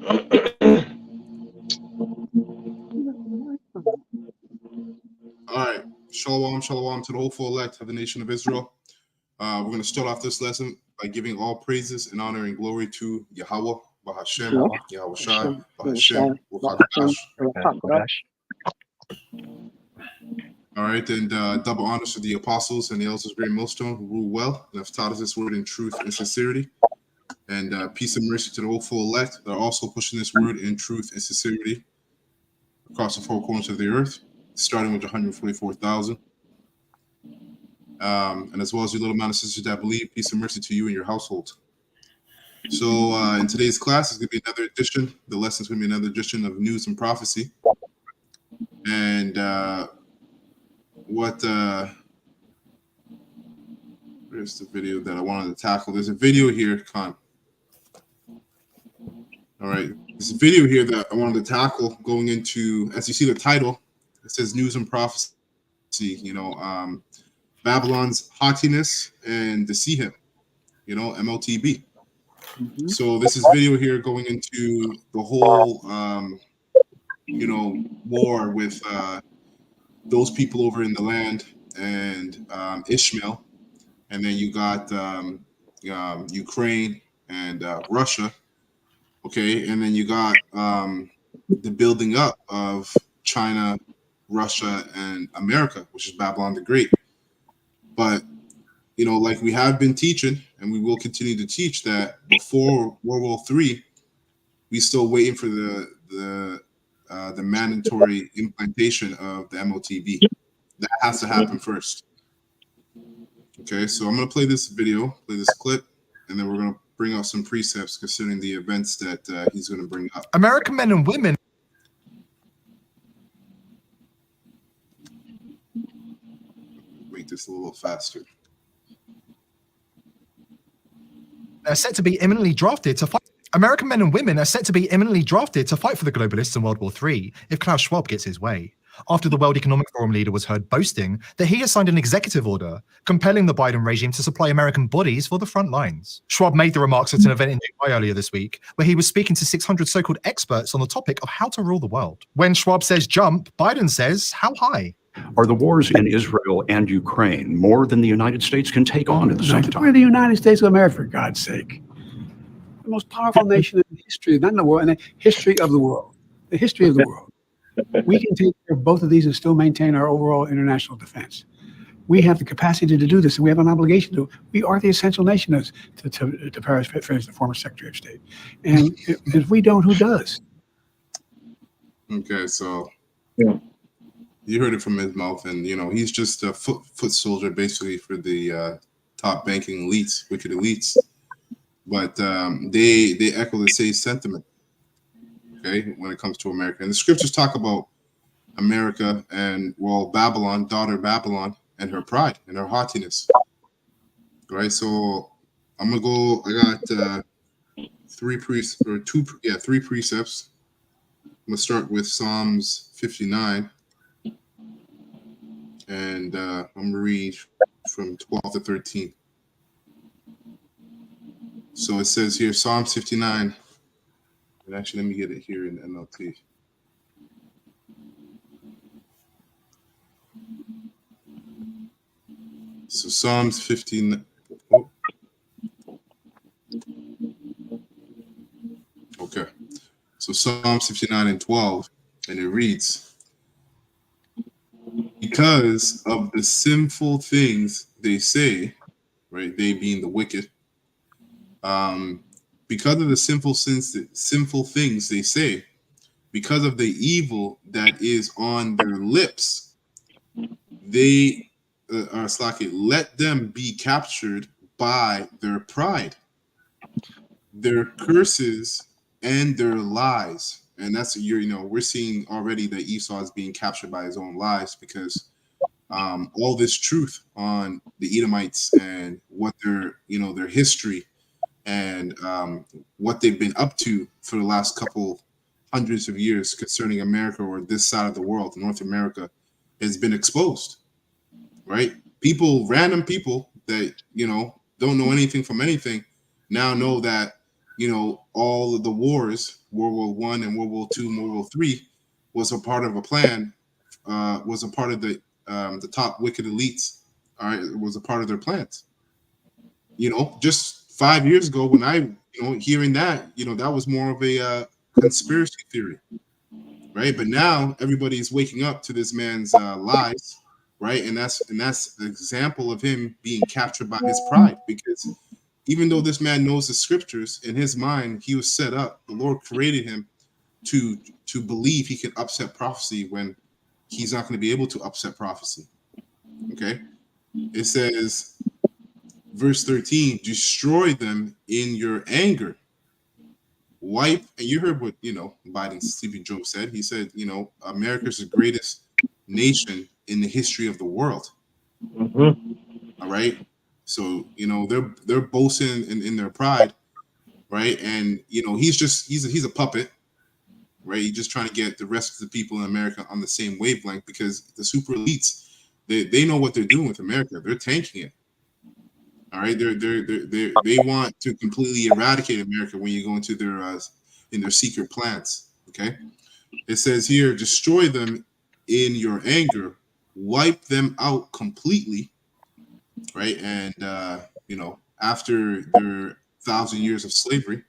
All right. Shalom, shalom to the hopeful elect of the nation of Israel. We're going to start off this lesson by giving all praises and honor and glory to Yahweh, Bahashem, Yahweh Shai, Bahashem, Wakadash. All right, and double honors to the apostles and the elders of Great Millstone who rule well and have taught us this word in truth and sincerity. And peace and mercy to the hopeful elect that are also pushing this word in truth and sincerity across the four corners of the earth, starting with 144,000. And as well as your little amount of sisters that believe, peace and mercy to you and your household. So in today's class is going to be another edition. The lesson is going to be another edition of News and Prophecy. And where's the video that I wanted to tackle? There's a video here, Con. All right. There's a video here that I wanted to tackle going into, as you see the title, it says News and Prophecy, Babylon's Haughtiness and Deceive Him, MOTB. Mm-hmm. So this is video here going into the whole, war with those people over in the land and Ishmael. And then you got Ukraine and Russia. Okay. And then you got the building up of China, Russia, and America, which is Babylon the Great. But, like we have been teaching, and we will continue to teach, that before World War III, we still waiting for the mandatory implantation of the MOTB. That has to happen first. Okay, so I'm going to play this clip, and then we're going to bring out some precepts concerning the events that he's going to bring up. American men and women. Make this a little faster. Are set to be imminently drafted to fight. American men and women are set to be imminently drafted to fight for the globalists in World War III if Klaus Schwab gets his way. After the World Economic Forum leader was heard boasting that he has signed an executive order compelling the Biden regime to supply American bodies for the front lines. Schwab made the remarks at an event in Dubai earlier this week, where he was speaking to 600 so-called experts on the topic of how to rule the world. When Schwab says jump, Biden says how high? Are the wars in Israel and Ukraine more than the United States can take on at the same time? We're the United States of America, for God's sake. The most powerful nation in history, not in the world, in the history of the world. The history of the world. We can take care of both of these and still maintain our overall international defense. We have the capacity to do this, and we have an obligation to. We are the essential nation, to paraphrase the former Secretary of State. And if we don't, who does? Okay, so you heard it from his mouth, and he's just a foot soldier basically for the top banking elites, wicked elites. But they echo the same sentiment. Okay, when it comes to America, and the scriptures talk about America and Babylon, daughter Babylon, and her pride and her haughtiness. Right, so I'm gonna go. I got three precepts. I'm gonna start with Psalms 59, and I'm gonna read from 12 to 13. So it says here, Psalms 59. And actually, let me get it here in NLT. So Psalms 15. Oh. Okay. So Psalms 59 and 12, and it reads, because of the sinful things they say, right? They being the wicked. Because of the sinful things they say, because of the evil that is on their lips, they let them be captured by their pride, their curses, and their lies. And that's we're seeing already that Esau is being captured by his own lies, because all this truth on the Edomites and what their history and what they've been up to for the last couple hundreds of years concerning America, or this side of the world, North America, has been exposed, right? Random people that, don't know anything from anything, now know that all of the wars, World War One and World War II, World War Three, was a part of a plan. Was a part of the top wicked elites. All right, it was a part of their plans. Just 5 years ago, when I hearing that, that was more of a conspiracy theory, right? But now everybody's waking up to this man's lies, right? And that's an example of him being captured by his pride, because even though this man knows the scriptures, in his mind he was set up. The Lord created him to believe he can upset prophecy when he's not going to be able to upset prophecy. Okay, it says, verse 13, destroy them in your anger. Wipe, and you heard what Biden's Sleepy Joe said. He said, America's the greatest nation in the history of the world. All right. So they're boasting in their pride, right? And he's a puppet, right? He's just trying to get the rest of the people in America on the same wavelength, because the super elites, they know what they're doing with America. They're tanking it. All right, they want to completely eradicate America when you go into their in their secret plans. Okay, it says here, destroy them in your anger, wipe them out completely. Right, and after their 1,000 years of slavery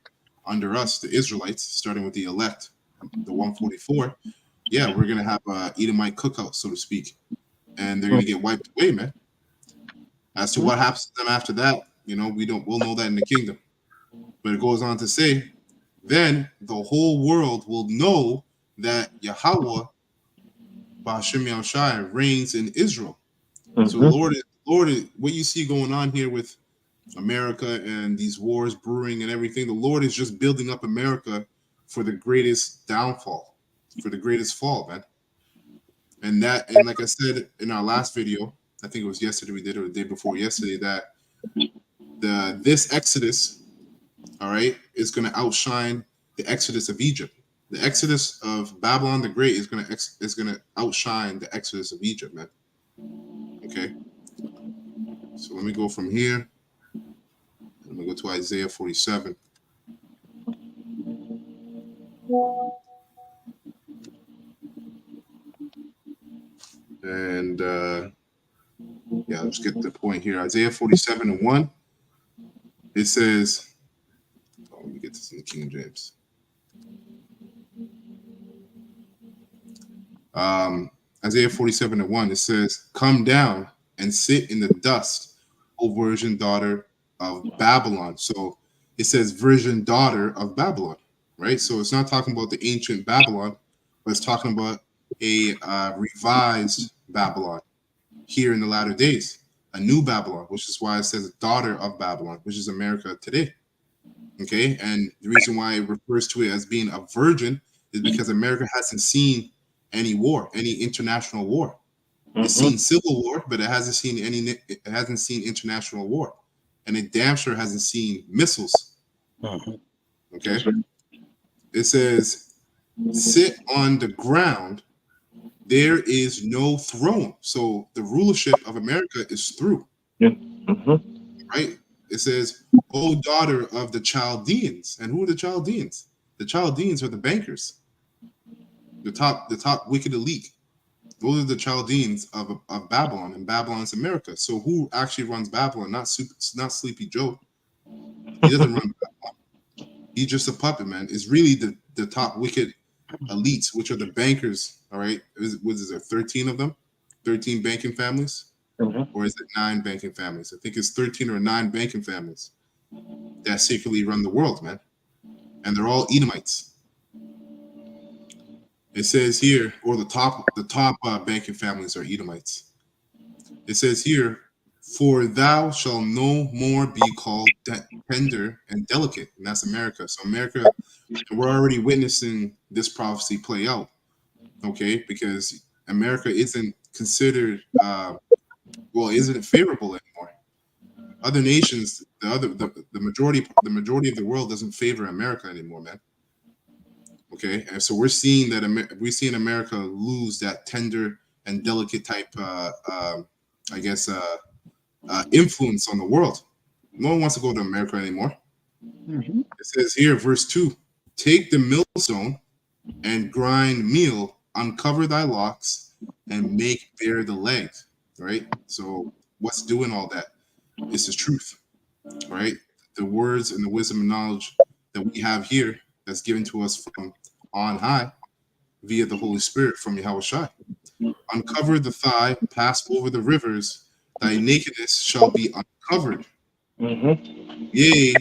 under us, the Israelites, starting with the elect, the 144, yeah, we're gonna have a Edomite cookout, so to speak, and they're gonna get wiped away, man. As to what happens to them after that, we'll know that in the kingdom. But it goes on to say, then the whole world will know that Yahweh, Ba'ashem Yahushai, reigns in Israel. So Lord, what you see going on here with America and these wars brewing and everything, the Lord is just building up America for the greatest downfall, for the greatest fall, man. And like I said in our last video, I think it was yesterday we did, or the day before yesterday, that this Exodus, all right, is going to outshine the Exodus of Egypt. The Exodus of Babylon the Great is going to outshine the Exodus of Egypt, man. Okay. So let me go from here. Let me go to Isaiah 47. And let's get the point here. Isaiah 47:1. It says, let me get this in the King James. Isaiah 47:1. It says, come down and sit in the dust, O virgin daughter of Babylon. So it says virgin daughter of Babylon, right? So it's not talking about the ancient Babylon, but it's talking about a revised Babylon here in the latter days, a new Babylon, which is why it says daughter of Babylon, which is America today. Okay, and the reason why it refers to it as being a virgin is because America hasn't seen any war, any international war. It's seen civil war, but it hasn't seen international war, and it damn sure hasn't seen missiles. Okay, it says, sit on the ground. There is no throne. So the rulership of America is through. Right? It says, "O daughter of the Chaldeans." And who are the Chaldeans? The Chaldeans are the bankers, the top wicked elite. Those are the Chaldeans of Babylon, and Babylon's America. So who actually runs Babylon? Not Sleepy Joe. He doesn't run Babylon. He's just a puppet, man. It's really the top wicked elites, which are the bankers. All right, what is there? 13 of them, 13 banking families, or is it 9 banking families? I think it's 13 or 9 banking families that secretly run the world, man, and they're all Edomites. It says here, or the top banking families are Edomites. It says here, for thou shalt no more be called tender and delicate, and that's America. So America, we're already witnessing this prophecy play out. Okay, because America isn't considered, isn't favorable anymore. Other nations, the majority of the world doesn't favor America anymore, man. Okay, and so we're seeing America lose that tender and delicate type, influence on the world. No one wants to go to America anymore. Mhm. It says here, verse 2, take the millstone and grind meal, uncover thy locks, and make bare the legs. Right? So what's doing all that? It's the truth, right? The words and the wisdom and knowledge that we have here that's given to us from on high via the Holy Spirit from Yahweh Shai. Uncover the thigh, pass over the rivers, thy nakedness shall be uncovered. Yea,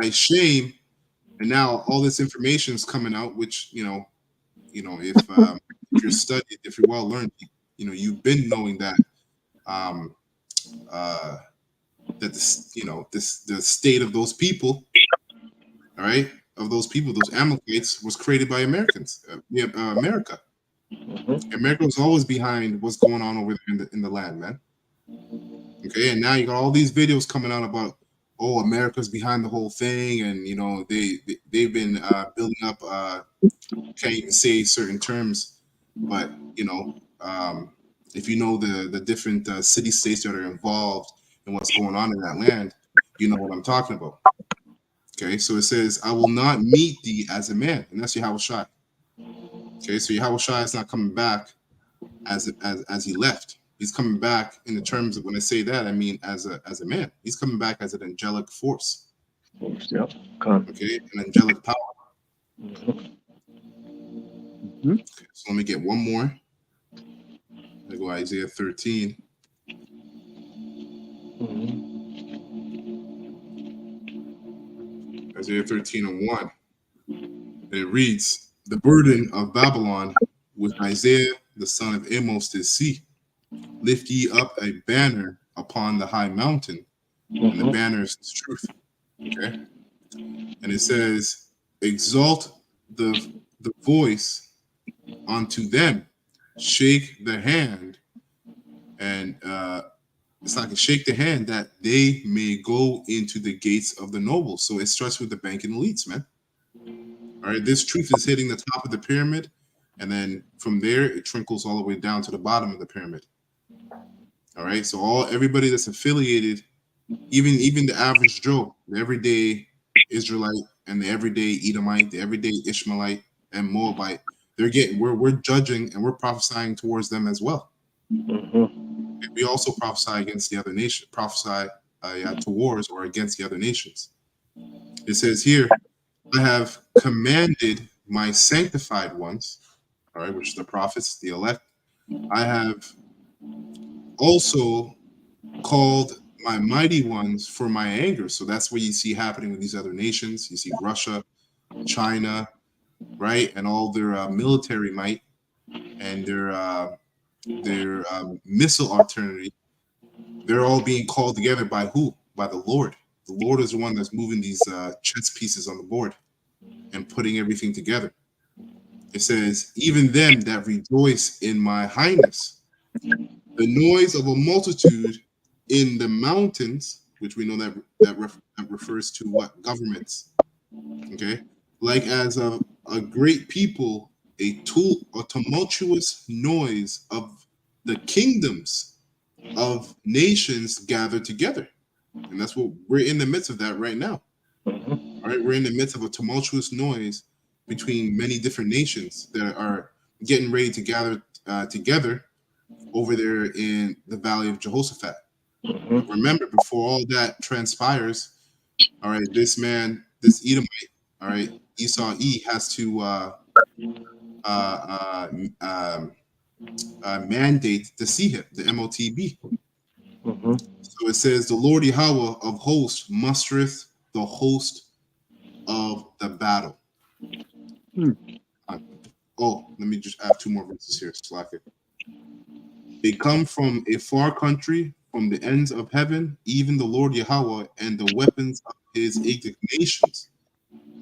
thy shame. And now all this information is coming out, which if you're studied, if you're well learned, you've been knowing that um, uh, that the state of those people, all right, of those people, those Amalekites, was created by Americans, America. America was always behind what's going on over there in the land, man. Okay, and now you got all these videos coming out about, oh, America's behind the whole thing, and they've been building up. Can't even say certain terms, but if you know the different city states that are involved in what's going on in that land, you know what I'm talking about. Okay, so it says, I will not meet thee as a man, and that's Yahweh Shai. Okay, so Yahweh Shai is not coming back as he left. He's coming back in the terms of, when I say that, I mean as a man. He's coming back as an angelic force. Yep. Okay, an angelic power. Mhm. Okay, so let me get one more. I go Isaiah 13. Mhm. Isaiah 13 and 1. And it reads, the burden of Babylon with Isaiah the son of Amos did see. Lift ye up a banner upon the high mountain, and the banner is truth. Okay, and it says, exalt the voice unto them, shake the hand, and it's like a shake the hand that they may go into the gates of the nobles. So it starts with the banking elites, man. All right, this truth is hitting the top of the pyramid, and then from there it trickles all the way down to the bottom of the pyramid. All right, so everybody that's affiliated, even the average Joe, the everyday Israelite, and the everyday Edomite, the everyday Ishmaelite and Moabite, we're judging and we're prophesying towards them as well. We also prophesy against the other nation, prophesy towards or against the other nations. It says here, I have commanded my sanctified ones, all right, which is the prophets, the elect. I have also called my mighty ones for my anger. So that's what you see happening with these other nations. You see Russia, China, right, and all their military might and their missile artillery. They're all being called together by who? By the Lord. The Lord is the one that's moving these chess pieces on the board and putting everything together. It says, even them that rejoice in my highness, the noise of a multitude in the mountains, which we know that refers to what? Governments. Okay, like as a great people, a tumultuous noise of the kingdoms of nations gathered together. And that's what we're in the midst of that right now. All right, we're in the midst of a tumultuous noise between many different nations that are getting ready to gather together over there in the Valley of Jehoshaphat. But remember, before all that transpires, all right, this Edomite, all right, Esau E has to mandate the CHIP, the MOTB. So it says, the Lord Yahweh of hosts mustereth the host of the battle. Let me just add two more verses here. Slack it. They come from a far country, from the ends of heaven, even the Lord Yahweh, and the weapons of his indignations.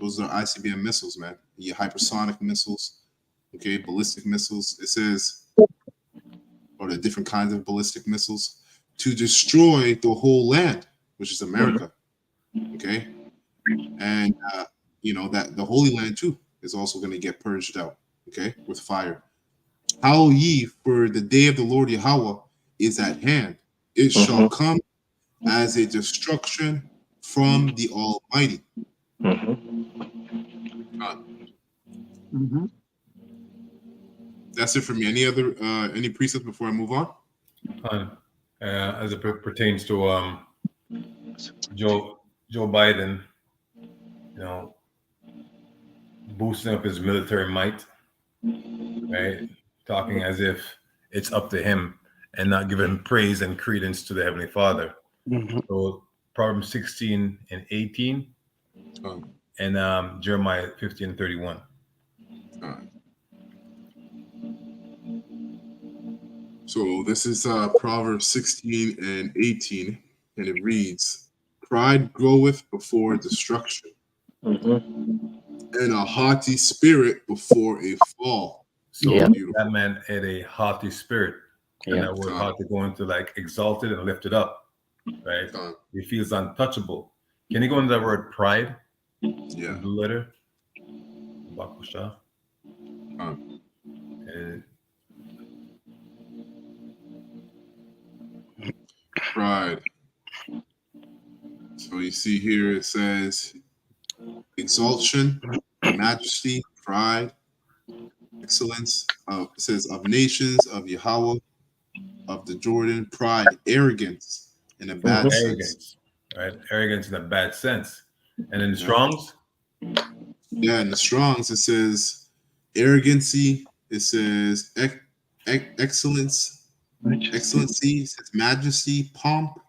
Those are ICBM missiles, man. Your hypersonic missiles, okay, ballistic missiles. It says, or the different kinds of ballistic missiles, to destroy the whole land, which is America, okay? And, that the Holy Land, too, is also going to get purged out, okay, with fire. Howl ye, for the day of the Lord Yahweh is at hand. It shall come as a destruction from the Almighty. Mm-hmm. That's it for me. Any precepts before I move on? As it pertains to Joe Biden, boosting up his military might, right? Talking as if it's up to him and not giving praise and credence to the Heavenly Father. So Proverbs 16 and 18 and Jeremiah 15 and 31. So this is Proverbs 16 and 18, and it reads, "Pride groweth before destruction, and a haughty spirit before a fall." So Beautiful. that man had a haughty spirit. And that word haughty going to like exalted and lifted up, right? He feels untouchable. Can you go into that word pride? Yeah. The letter. Bakusha. Pride. So you see here it says exaltation, majesty, pride, excellence. It says of nations, of Yahweh, of the Jordan, pride, arrogance in a bad sense. Arrogance, right? Arrogance in a bad sense. And in the Strong's? Yeah, in the Strong's it says arrogancy. It says excellence, excellency. It says majesty, pomp,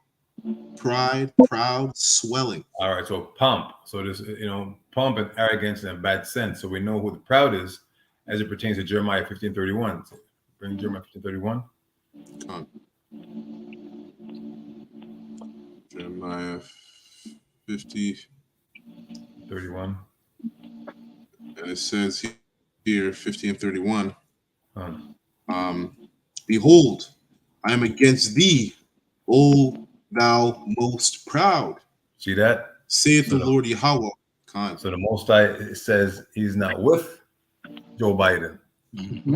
pride, proud, swelling. All right, so pomp. So there's pomp and arrogance in a bad sense. So we know who the proud is as it pertains to Jeremiah 15:31. So bring Jeremiah 15:31. Jeremiah 50:31. And it says here 15:31. Behold, I am against thee, O thou most proud. See that? Saith the Lord Yahweh. So the Most High says he's not with Joe Biden.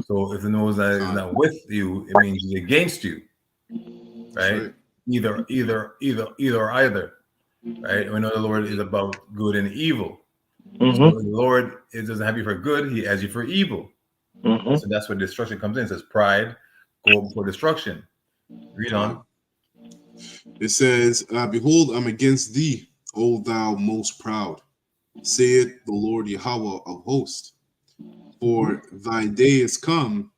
So if the Most High is not with you, it means he's against you, right? Either or either, right? We know the Lord is about good and evil. So the Lord doesn't have you for good; He has you for evil. So that's where destruction comes in. It says pride go before destruction. Read on. It says, "Behold, I'm against thee, O thou most proud, saith the Lord Yahweh of hosts. For thy day is come,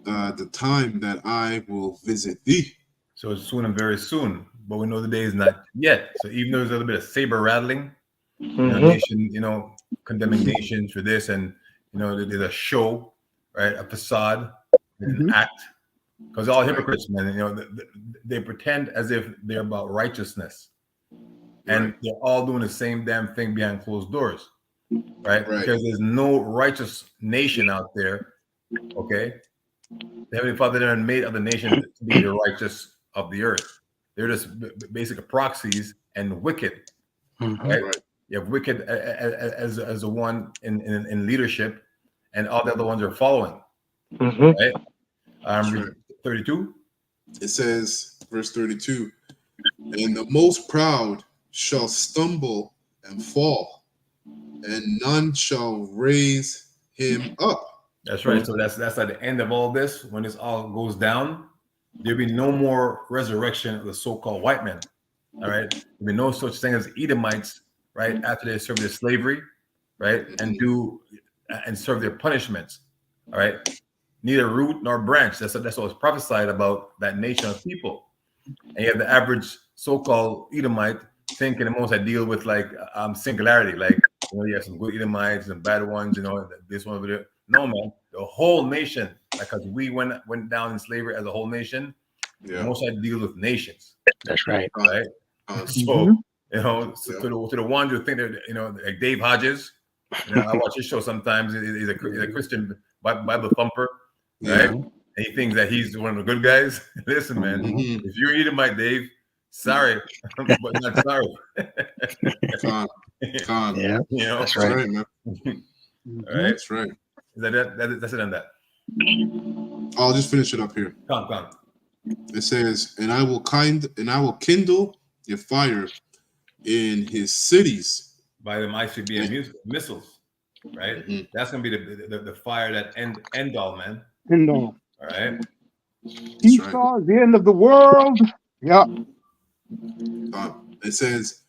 the time that I will visit thee." So it's soon and very soon, but we know the day is not yet. So even though there's a little bit of saber rattling, nation, condemning nations for this, and there's a show, right, a facade, an act, because all hypocrites, man. They pretend as if they're about righteousness, and they're all doing the same damn thing behind closed doors, right? Because there's no righteous nation out there. Okay, the Heavenly Father didn't made other nations to be the righteous of the earth. They're just basic proxies and wicked, right? You have wicked as the one in leadership, and all the other ones are following. Right? 32. It says, verse 32, "And the most proud shall stumble and fall, and none shall raise him up." That's right. So that's at the end of all this. When this all goes down, there'll be no more resurrection of the so-called white men. All right, there'll be no such thing as Edomites, right? After they serve their slavery, right, and serve their punishments. All right, neither root nor branch. That's what was prophesied about that nation of people. And you have the average so-called Edomite thinking the most I deal with like singularity, like you have some good Edomites and bad ones, this one over there. No, man, the whole nation, because we went down in slavery as a whole nation. The most I deal with nations. That's right. Right. So to the ones who think they're like Dave Hodges, I watch his show sometimes. He's a Christian Bible thumper, right? And he thinks that he's one of the good guys. Listen, man, if you're Edomite, Dave, sorry, but not sorry. Yeah, that's right, man. All right, that's right. Is that's it on that. I'll just finish it up here. Come. It says, and I will kindle a fire in his cities, by them ICBM missiles, right? Mhm. That's gonna be the fire that end all, man. And all. All right. That's right. Esau is the end of the world. Yeah. It says,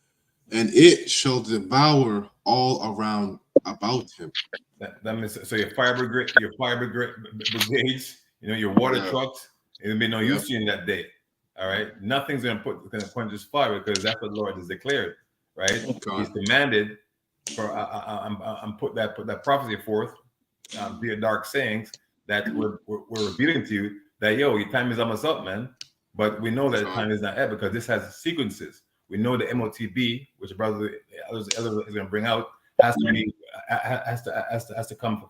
and it shall devour all around about him. That means, so your fire brigades, your water trucks, it'll be no use to you in that day. All right, nothing's gonna quench this fire because that's what the Lord has declared. Right, He's commanded for. I'm put that prophecy forth via dark sayings that we're revealing to you that your time is almost up, man. But we know that time is not yet because this has sequences. We know the MOTB, which brother is going to bring out, has to come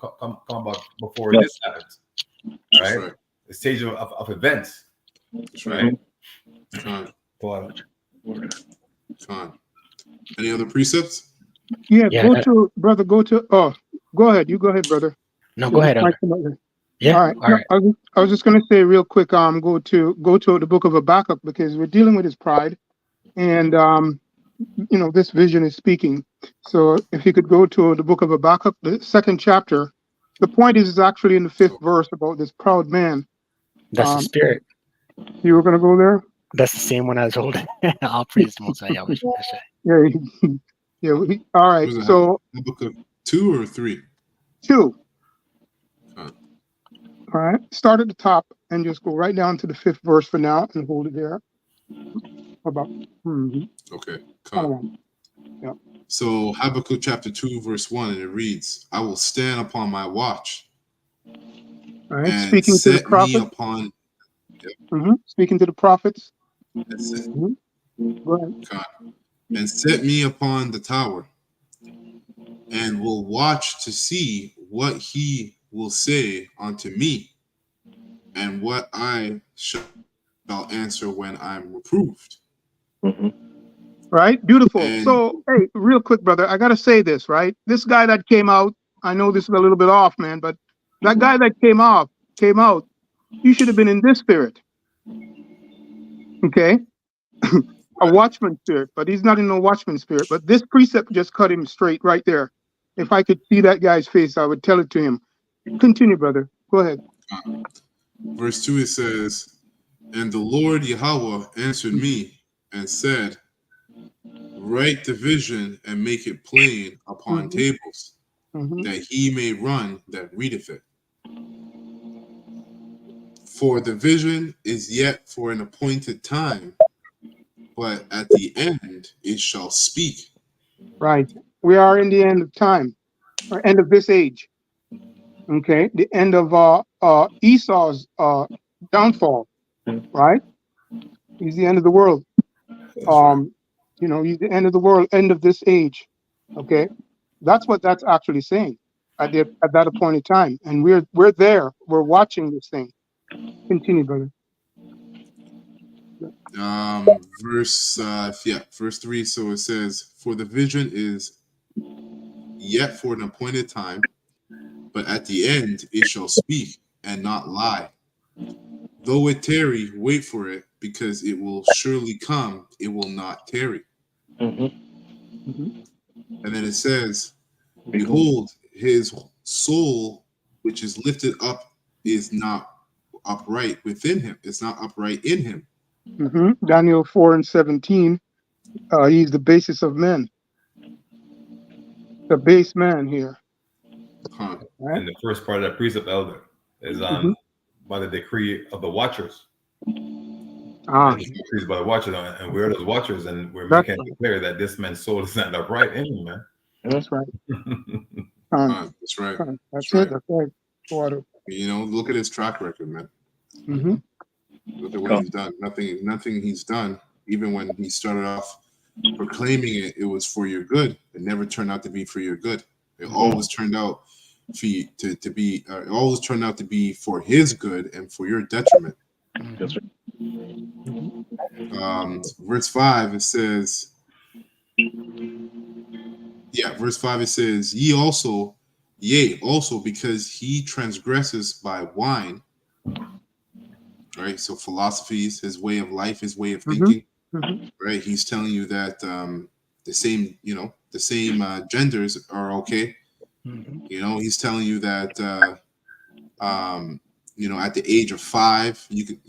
about before this happens. All right? Right. The stage of events. That's right. Con. Any other precepts? Yeah, go to brother. Go ahead. You go ahead, brother. No, go ahead. Yeah. All right. No, I was just going to say real quick. Go to the book of Habakkuk because we're dealing with his pride, and this vision is speaking. So if you could go to the book of Habakkuk, the 2nd chapter. The point is actually in the 5th verse about this proud man. That's the spirit. You were going to go there. That's the same one I was holding. I'll praise the Most High Yahweh. Yeah. All right. So Habakkuk 2 or 3? 2. All right. Start at the top and just go right down to the 5th verse for now and hold it there. Okay. Yeah. So Habakkuk chapter 2 verse 1, and it reads, "I will stand upon my watch." All right. And Speaking to the prophet. Speaking to the prophets. That's it. Go ahead. And set me upon the tower, and will watch to see what he will say unto me, and what I shall answer when I'm reproved. Right? Beautiful. So, hey, real quick, brother, I got to say this, right? This guy that came out, I know this is a little bit off, man, but that guy that came out, you should have been in this spirit. Okay? A watchman spirit, but he's not in no watchman spirit. But this precept just cut him straight right there. If I could see that guy's face, I would tell it to him. Continue, brother. Go ahead. Verse 2, it says, "And the Lord Yahweh answered me and said, write the vision and make it plain upon tables, that he may run that readeth it. For the vision is yet for an appointed time, but at the end it shall speak." Right. We are in the end of time, or end of this age. Okay. The end of Esau's downfall. Right. He's the end of the world. He's the end of the world, end of this age. Okay. That's what that's actually saying at that appointed time. And we're there. We're watching this thing. Continue, brother. Verse 3. So it says, "For the vision is yet for an appointed time, but at the end it shall speak and not lie. Though it tarry, wait for it, because it will surely come, it will not tarry." And then it says, "Behold, his soul which is lifted up is not upright within him." It's not upright in him. Daniel 4:17. He's the basis of men. The base man here. Right? And the first part of that precept, elder, is by the decree of the watchers. Decrees by the watchers, and we're those watchers, and we're making it clear that this man's soul is not upright in him, man. That's right. That's right. That's right. Water. Look at his track record, man. Look at what he's done. Nothing he's done, even when he started off proclaiming it was for your good. It never turned out to be for your good. It always turned out to be for his good and for your detriment. That's right. Verse 5, it says, "Ye also, yea, also because he transgresses by wine." Right? So philosophies, his way of life, his way of thinking. Right? He's telling you that the same, the same genders are okay. He's telling you that at the age of 5, you can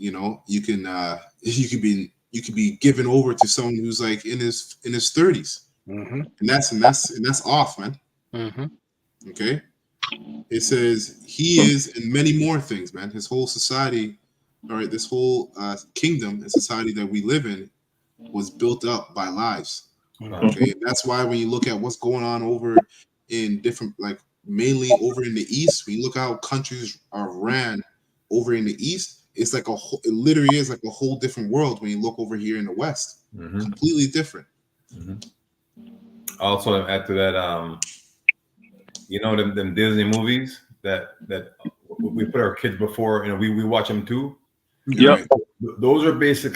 you could be given over to someone who's like in his 30s, and that's off, man. Okay, it says he is in many more things, man. His whole society, all right, this whole kingdom and society that we live in was built up by lies. Okay, and that's why when you look at what's going on over in different, like mainly over in the East, when you look at how countries are ran over in the East, it's like it literally is like a whole different world when you look over here in the West. Completely different. Also, add to that, them Disney movies that we put our kids before, we watch them too. Yep. Those are basic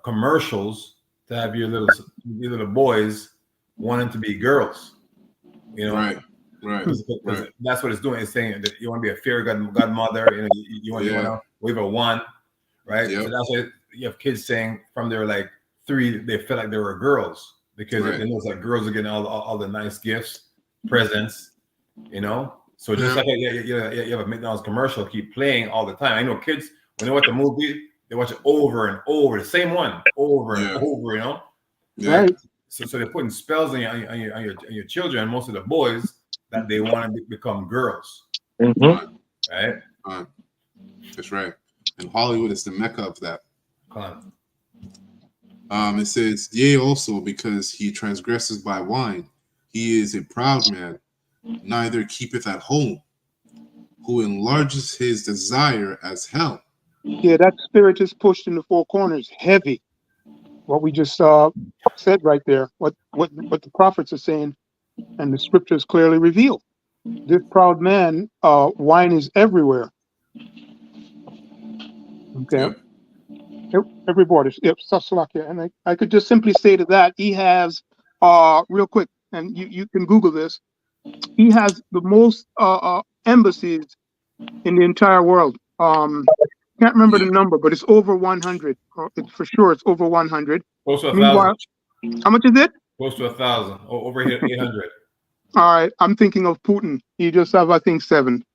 commercials to have your little boys wanting to be girls. Right. That's what it's doing. It's saying that you want to be a fairy godmother. You want to wave a wand, right? Yep. So that's why you have kids saying from their like 3, they feel like they were girls because they know it's like girls are getting all the nice gifts, presents, So just like you have a McDonald's commercial keep playing all the time. I know kids when they watch a movie, they watch it over and over, the same one over and over. Yeah. Right. So they're putting spells on your children, most of the boys, that they want to become girls. Right? That's right. And Hollywood is the mecca of that. It says, yea, also because he transgresses by wine, he is a proud man, neither keepeth at home, who enlarges his desire as hell. Yeah, that spirit is pushed in the 4 corners, heavy. What we just said right there, what the prophets are saying, and the scriptures clearly reveal. This proud man, wine is everywhere. Okay. Yep. Everybody. Yep. Saslakia. And I could just simply say to that, he has, real quick, and you can Google this. He has the most embassies in the entire world. Can't remember the number, but it's over 100. For sure, it's over 100. Close to 1,000. How much is it? Close to 1,000. Over here, 800. All right, I'm thinking of Putin. He just have, I think, 7.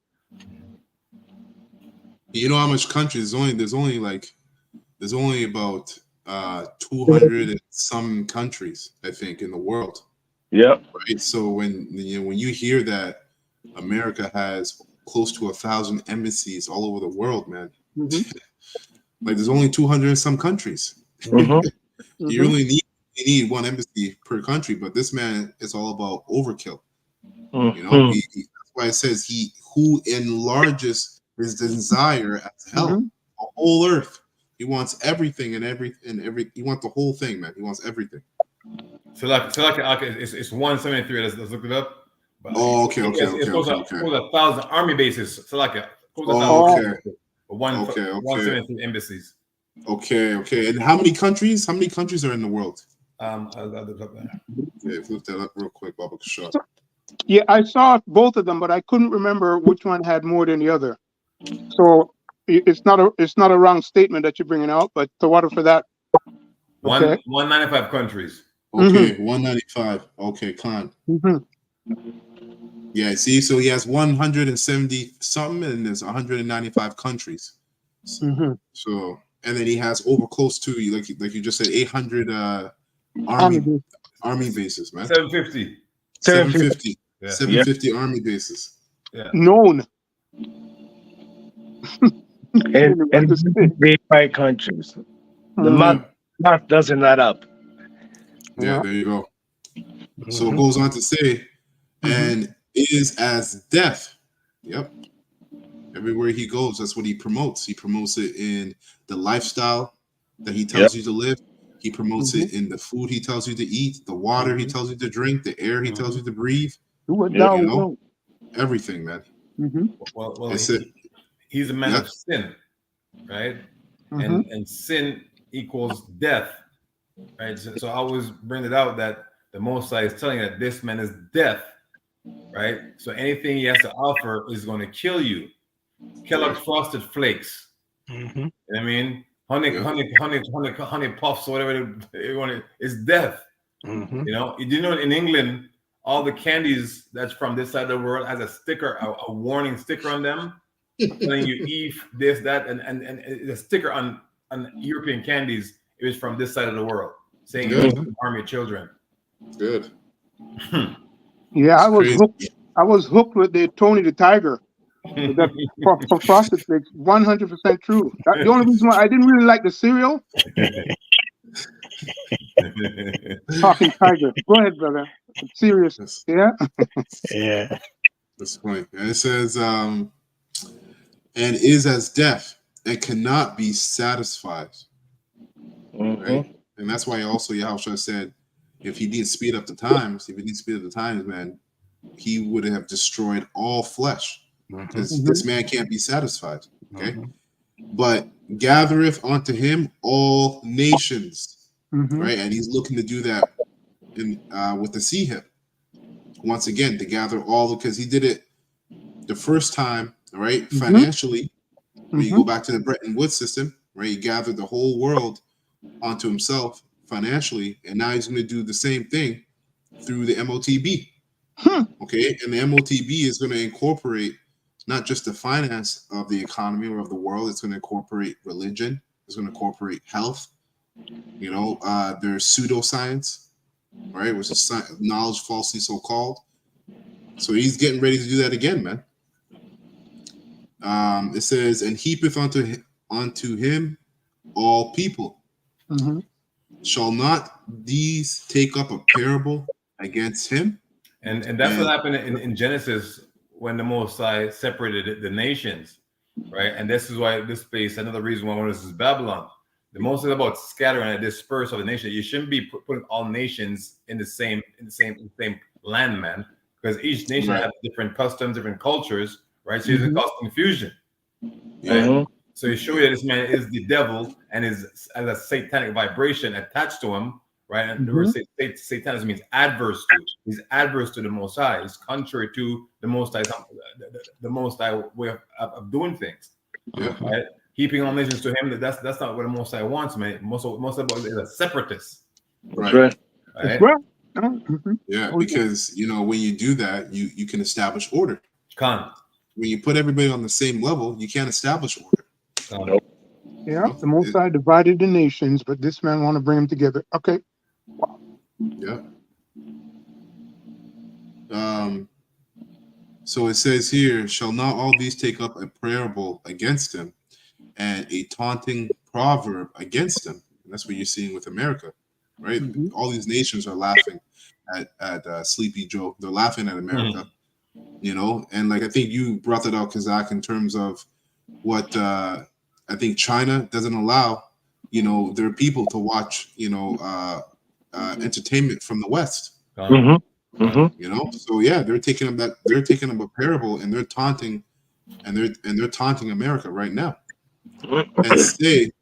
You know how much countries? There's only about 200 and some countries, I think, in the world. Yep. Right. So when you hear that America has close to 1,000 embassies all over the world, man. Like there's only 200 and some countries. You really need one embassy per country, but this man is all about overkill. That's why it says he who enlarges his desire as hell, the whole earth. He wants everything and every. He wants the whole thing, man. He wants everything. So it's 173. Let's look it up. But okay. It's close to 1,000 army bases. So like okay. 173 embassies. Okay. And how many countries? How many countries are in the world? I'll look up there. Okay, flip that up real quick, Baba Kishar. Yeah, I saw both of them, but I couldn't remember which one had more than the other. So it's not a wrong statement that you're bringing out, but the water for that. Okay. 195 countries. Okay, 195. Okay, Khan. Yeah, see, so he has 170 something, and there's 195 countries. So, and then he has over close to, like you just said, 800 army bases, man. 750. 750. Yeah. 750 army bases. Yeah. Known. and big by countries. The math doesn't add up. Yeah, there you go. So it goes on to say, and is as death. Yep. Everywhere he goes, that's what he promotes. He promotes it in the lifestyle that he tells you to live. He promotes it in the food he tells you to eat, the water he tells you to drink, the air he tells you to breathe. Everything, man. Well, he's a man of sin, right? And sin equals death, right? So I always bring it out that the Most High is telling you that this man is death, right? So anything he has to offer is going to kill you. Kellogg's Frosted Flakes. You know what I mean? Honey puffs, or whatever they want, it's death. Mhm. You know, you know in England, all the candies that's from this side of the world has a sticker, a warning sticker on them, telling you if this, that, and the sticker on European candies, it was from this side of the world, saying it Good. doesn't harm your children. Good. Yeah, It's I was crazy. hooked. I was hooked with the Tony the Tiger. With that for Frosted Flakes, 100% true. The only reason why I didn't really like the cereal, talking tiger. Go ahead, brother. I'm serious. That's, Yeah. Yeah. that's funny. And it says, and is as deaf and cannot be satisfied. Right? And that's why also Yahushua said, if he didn't speed up the times, man, he would have destroyed all flesh. Because this man can't be satisfied. Okay. But gathereth unto him all nations. Right? And he's looking to do that in with the sea hip. Once again, to gather all, because he did it the first time, right? Financially. When you go back to the Bretton Woods system, right? He gathered the whole world onto himself financially, and now he's going to do the same thing through the MOTB. Okay, and the MOTB is going to incorporate not just the finance of the economy or of the world, it's going to incorporate religion, it's going to incorporate health, you know, there's pseudoscience, right, which is knowledge falsely so called. So he's getting ready to do that again, man. It says, and heapeth unto him all people. Shall not these take up a parable against him? And that's what happened in Genesis when the Most High separated the nations, right? And this is why this place, another reason why this is Babylon. The most is about scattering and disperse of the nation. You shouldn't be putting all nations in the same land, man, because each nation has different customs, different cultures, right? So it causes confusion. Right? So you show you that this man is the devil and is as a satanic vibration attached to him, right? And the word Satanism means adverse to. He's adverse to the Most High. He's contrary to the Most High, the Most High way of doing things. Right? Heaping all nations to him. That's not what the Most High wants, man. Most of is a separatist. Right. Right. Yeah, because you know when you do that, you can establish order. Can't. When you put everybody on the same level, you can't establish order. Yeah, the Most High divided the nations, but this man want to bring them together. Okay. Wow. Yeah. So it says here, shall not all these take up a parable against him and a taunting proverb against him? And that's what you're seeing with America, right? All these nations are laughing at Sleepy Joe. They're laughing at America, you know? And like, I think you brought that out, Kazak, in terms of what I think China doesn't allow, you know, their people to watch, you know, entertainment from the West. You know, so yeah, they're taking up a parable and they're taunting America right now. And say,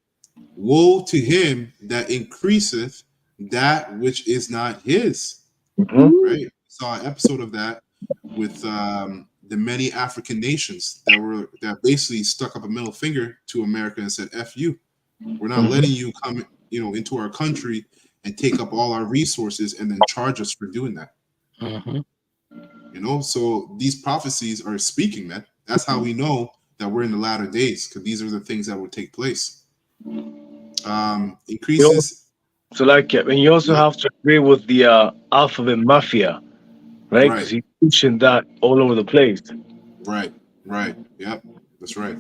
woe to him that increaseth that which is not his. Right? Saw an episode of that with the many African nations that basically stuck up a middle finger to America and said, F you. We're not letting you come, you know, into our country and take up all our resources and then charge us for doing that. You know, so these prophecies are speaking, man. That's how we know that we're in the latter days, because these are the things that will take place. Increases. So, like, and you also have to agree with the alphabet mafia, right? Because he's pushing that all over the place. Right. Yep, that's right.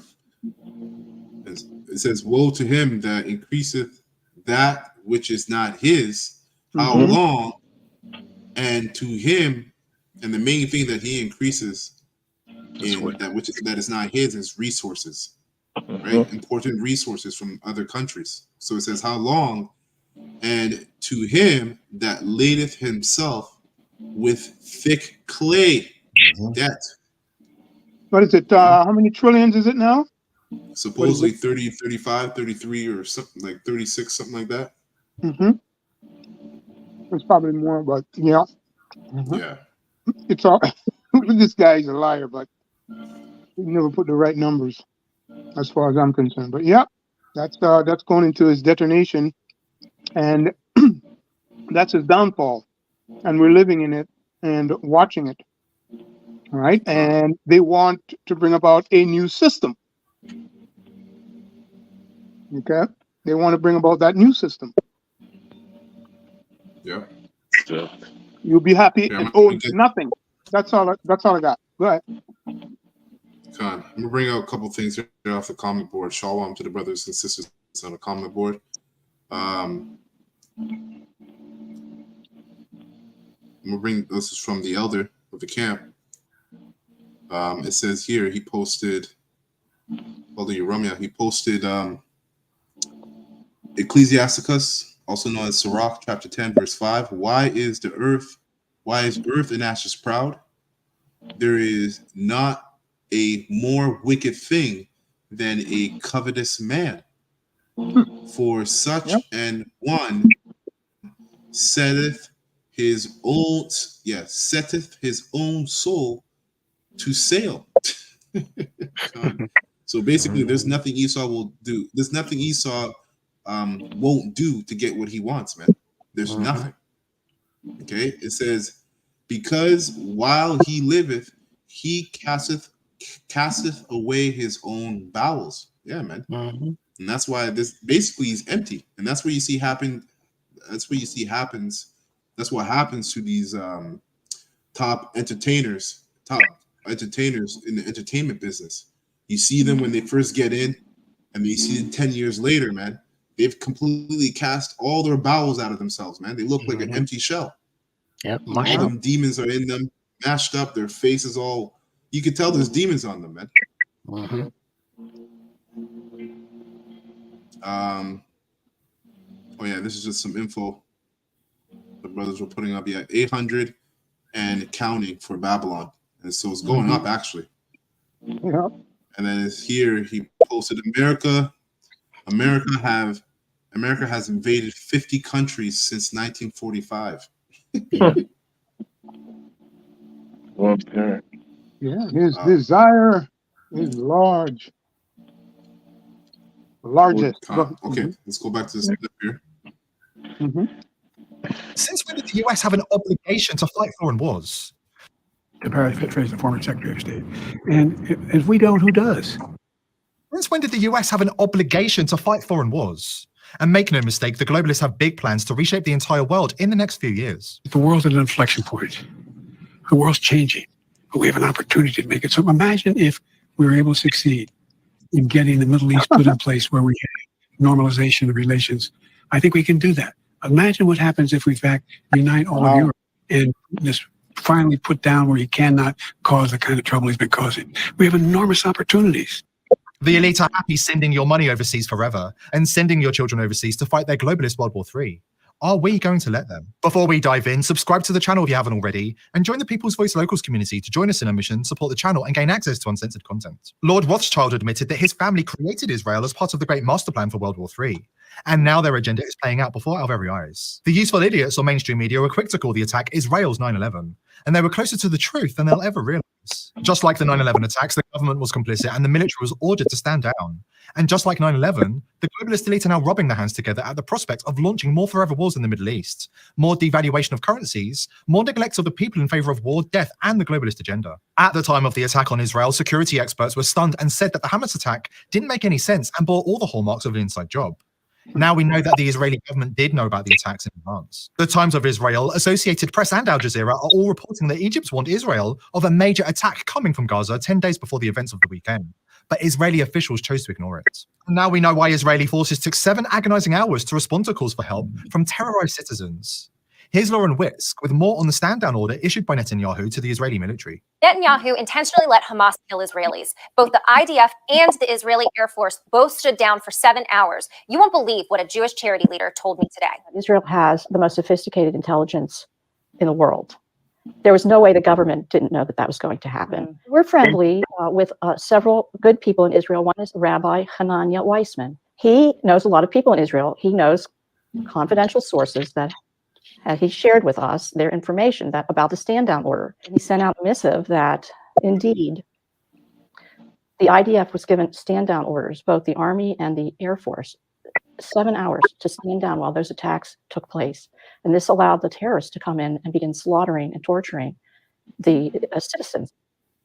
It says, woe to him that increaseth that which is not his. How long? And to him, and the main thing that he increases in that is not his is resources, right? Important resources from other countries. So it says, how long? And to him that ladeth himself with thick clay debt. What is it? How many trillions is it now? Supposedly 30, 35, 33, or something like 36, something like that. It's probably more, but yeah. Yeah. It's all. This guy's a liar, but he never put the right numbers, as far as I'm concerned. But yeah, that's going into his detonation, and That's his downfall. And we're living in it and watching it. All right. And they want to bring about a new system. Okay. They want to bring about that new system. Yeah. You'll be happy Yeah, and own nothing. That's all I got. Go ahead. I'm gonna bring out a couple things here off the comment board. Shalom to the brothers and sisters on the comment board. I'm gonna bring this is from the elder of the camp. It says here he posted, Elder Yeromia, he posted Ecclesiasticus, also known as Sirach, chapter 10, verse 5. Why is earth and ashes proud? There is not a more wicked thing than a covetous man. For such an one setteth his own soul to sail. So basically, there's nothing Esau will do. There's nothing Esau won't do to get what he wants, man. There's nothing. Okay, it says, because while he liveth, he casteth away his own bowels. Yeah, man. And that's why this basically is empty, and that's what you see happen. That's what you see happens. That's what happens to these top entertainers in the entertainment business. You see them when they first get in, and you see them 10 years later, man. They've completely cast all their bowels out of themselves, man. They look like an empty shell. Yep, all them demons are in them, mashed up. Their faces all. You can tell there's demons on them, man. Oh yeah, this is just some info the brothers were putting up. Yeah, 800 and counting for Babylon, and so it's going up actually. Yeah. And then it's here he posted America has invaded 50 countries since 1945. Yeah, his desire is large. Largest. Okay, let's go back to this clip here. Since when did the US have an obligation to fight foreign wars? To paraphrase the former Secretary of State. And if we don't, who does? Since when did the US have an obligation to fight foreign wars? And make no mistake, the globalists have big plans to reshape the entire world in the next few years. The world's at an inflection point. The world's changing, but we have an opportunity to make it. So imagine if we were able to succeed in getting the Middle East put in place where we have normalization of relations. I think we can do that. Imagine what happens if we, in fact, unite all of Europe and just finally put down where he cannot cause the kind of trouble he's been causing. We have enormous opportunities. The elite are happy sending your money overseas forever and sending your children overseas to fight their globalist World War III. Are we going to let them? Before we dive in, subscribe to the channel if you haven't already, and join the People's Voice Locals community to join us in our mission, support the channel, and gain access to uncensored content. Lord Rothschild admitted that his family created Israel as part of the Great Master Plan for World War III, and now their agenda is playing out before our very eyes. The useful idiots on mainstream media were quick to call the attack Israel's 9/11, and they were closer to the truth than they'll ever realize. Just like the 9/11 attacks, the government was complicit and the military was ordered to stand down. And just like 9/11, the globalist elite are now rubbing their hands together at the prospect of launching more forever wars in the Middle East, more devaluation of currencies, more neglect of the people in favor of war, death, and the globalist agenda. At the time of the attack on Israel, security experts were stunned and said that the Hamas attack didn't make any sense and bore all the hallmarks of an inside job. Now we know that the Israeli government did know about the attacks in advance. The Times of Israel, Associated Press, and Al Jazeera are all reporting that Egypt warned Israel of a major attack coming from Gaza 10 days before the events of the weekend. But Israeli officials chose to ignore it. Now we know why Israeli forces took 7 agonizing hours to respond to calls for help from terrorized citizens. Here's Lauren Witzk with more on the stand-down order issued by Netanyahu to the Israeli military. Netanyahu intentionally let Hamas kill Israelis. Both the IDF and the Israeli Air Force both stood down for 7 hours. You won't believe what a Jewish charity leader told me today. Israel has the most sophisticated intelligence in the world. There was no way the government didn't know that that was going to happen. We're friendly with several good people in Israel. One is Rabbi Hanania Weissman. He knows a lot of people in Israel. He knows confidential sources that he shared with us their information about the stand-down order. He sent out a missive that, indeed, the IDF was given stand-down orders, both the Army and the Air Force, 7 hours to stand down while those attacks took place. And this allowed the terrorists to come in and begin slaughtering and torturing the citizens.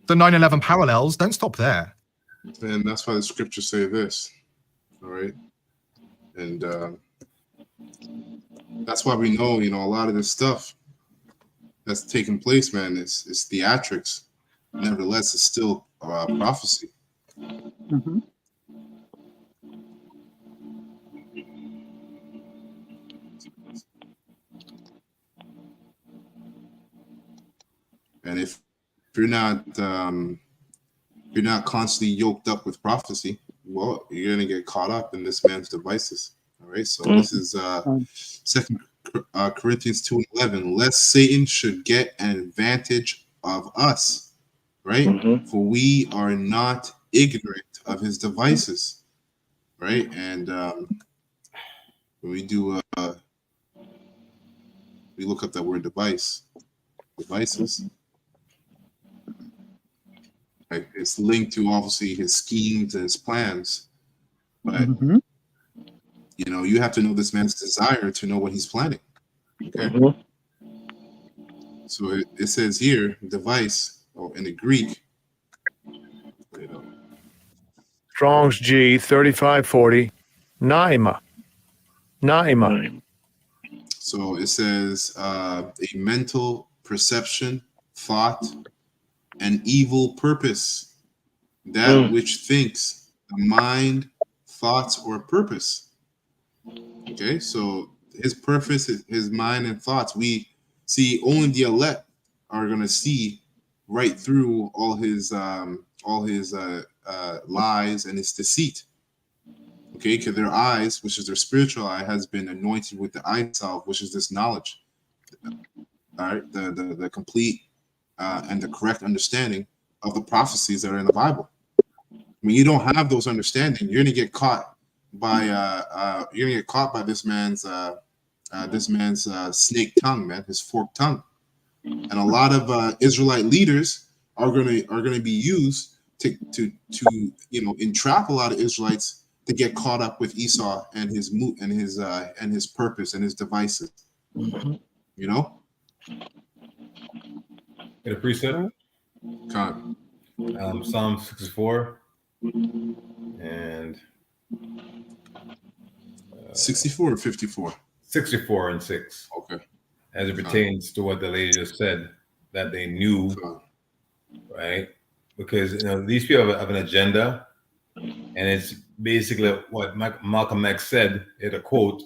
The 9/11 parallels don't stop there. And that's why the scriptures say this. All right. And that's why we know, a lot of this stuff that's taking place, man, it's theatrics. Nevertheless, it's still prophecy. Mm-hmm. And if you're not constantly yoked up with prophecy, well, you're gonna get caught up in this man's devices. All right. So this is 2 Corinthians 2:11. Lest Satan should get an advantage of us, right? For we are not ignorant of his devices, right? And when we do, we look up that word devices. Right? It's linked to obviously his schemes and his plans, but you have to know this man's desire to know what he's planning. Okay. So it says here, device, in the Greek. Strong's G 3540, Naima. So it says a mental perception, thought, an evil purpose, that which thinks, the mind, thoughts, or purpose. Okay, so his purpose, his mind and thoughts, we see only the elect are going to see right through all his lies and his deceit. Okay, because their eyes, which is their spiritual eye, has been anointed with the eye salve, which is this knowledge. All right, the complete and the correct understanding of the prophecies that are in the Bible. When you don't have those understanding, you're gonna get caught by this man's snake tongue, man, his forked tongue. And a lot of Israelite leaders are gonna be used to entrap a lot of Israelites to get caught up with Esau and his purpose and his devices. Get a precept. Psalm 64 and 64 or 54? 64 and 6. Okay. As it pertains to what the lady just said, that they knew, right? Because these people have an agenda, and it's basically what Malcolm X said in a quote: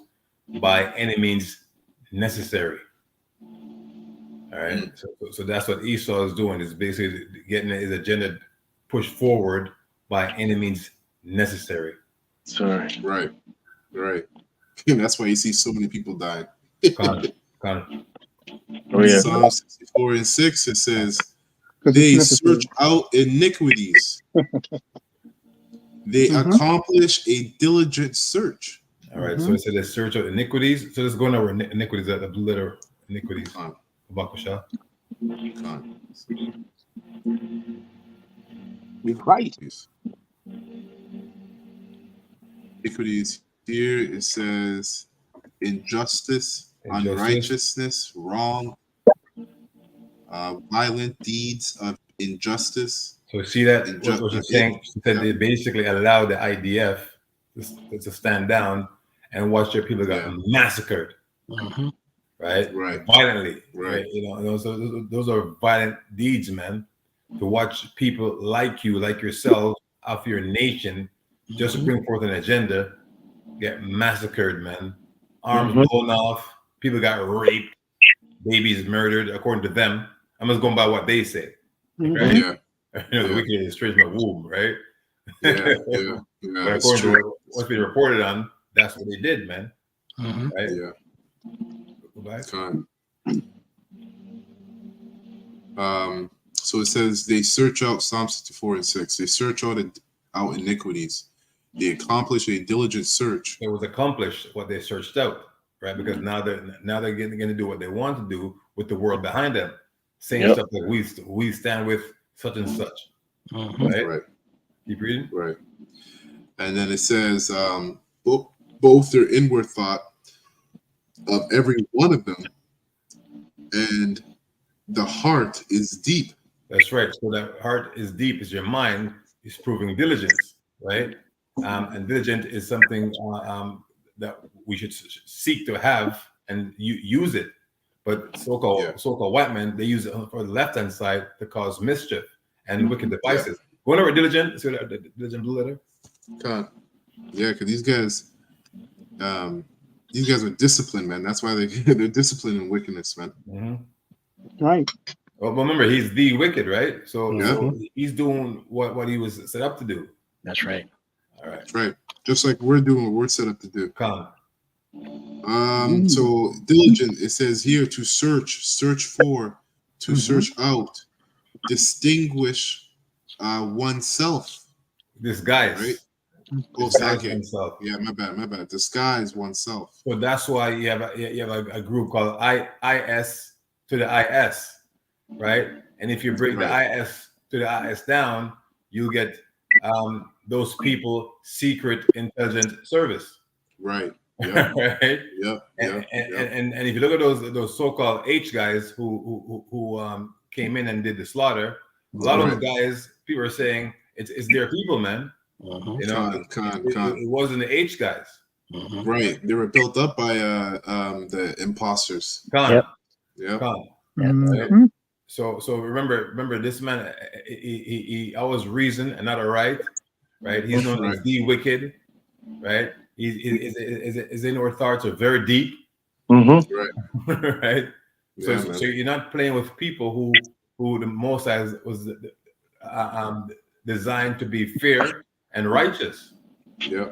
"By any means necessary." All right, so that's what Esau is doing, is basically getting his agenda pushed forward by any means necessary. Sorry. Right. And that's why you see so many people dying. Oh, yeah. Psalm 64 and 6, it says, they search out iniquities. They accomplish a diligent search. All right, so it said they search out iniquities. So let's go over iniquities, the letter iniquities. Bakusha. Right. Iniquities here, it says injustice, unrighteousness, wrong, violent deeds of injustice. So see that what she's saying? She said they basically allowed the IDF to stand down and watch their people get massacred. Right, violently, right. Those are violent deeds, man. To watch people like you, like yourself, of your nation, just to bring forth an agenda, get massacred, man. Arms blown off, people got raped, babies murdered, according to them. I'm just going by what they say. Right? Yeah. The wicked is straight from the womb, right? Yeah. But according to what's been reported on, that's what they did, man. Right? Yeah. So it says they search out, Psalm 64 and 6. They search out iniquities. They accomplish a diligent search. It was accomplished what they searched out, right? Because now they're going to do what they want to do with the world behind them, saying stuff like we stand with such and such, right? Right. Keep reading. Right. And then it says, both their inward thought of every one of them, and the heart is deep. That's right. So that heart is deep, is your mind is proving diligence, right? And diligent is something that we should seek to have and use it. But so-called white men, they use it for the left-hand side to cause mischief and wicked devices. Go over diligent. See that diligent blue letter? God. Yeah, because these guys are disciplined, man. That's why they're disciplined in wickedness, man. Mm-hmm. Right. Well, remember, he's the wicked, right? So he's doing what he was set up to do. That's right. All right. That's right. Just like we're doing what we're set up to do. Come. So diligent, it says here to search for, to search out, distinguish oneself. Disguise. Right? Disguise oneself. Yeah, my bad. Disguise oneself. So that's why you have a group called IS to the IS, right? And if you break the IS to the IS down, you get those people secret intelligence service. Right. Yep. Right. Yep. And if you look at those so-called H guys who came in and did the slaughter, a lot of those guys, people are saying it's their people, man. You know, it wasn't the H guys. Right. They were built up by the imposters. Yep. Mm-hmm. So remember this man, he always reason and not a right. He's known as the wicked, right? His inward thoughts are very deep. Right. So you're not playing with people who the Most High was designed to be fair and righteous. Yeah.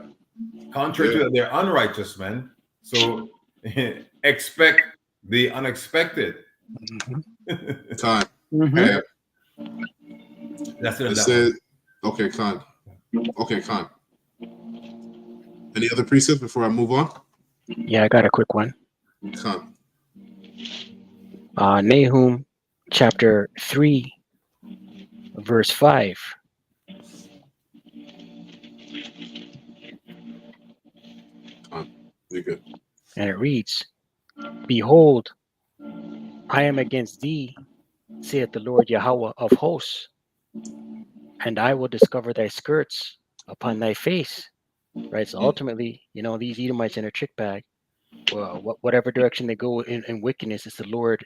Contrary to that, they're unrighteous, man. So expect the unexpected. Khan. Yeah. That's it. Okay, Khan. Any other precepts before I move on? Yeah, I got a quick one. Khan. Nahum chapter 3, verse 5. You're good. And it reads, Behold, I am against thee, saith the Lord Yahweh of hosts, and I will discover thy skirts upon thy face. Right. So ultimately, these Edomites in a trick bag, well, whatever direction they go in wickedness, it's the Lord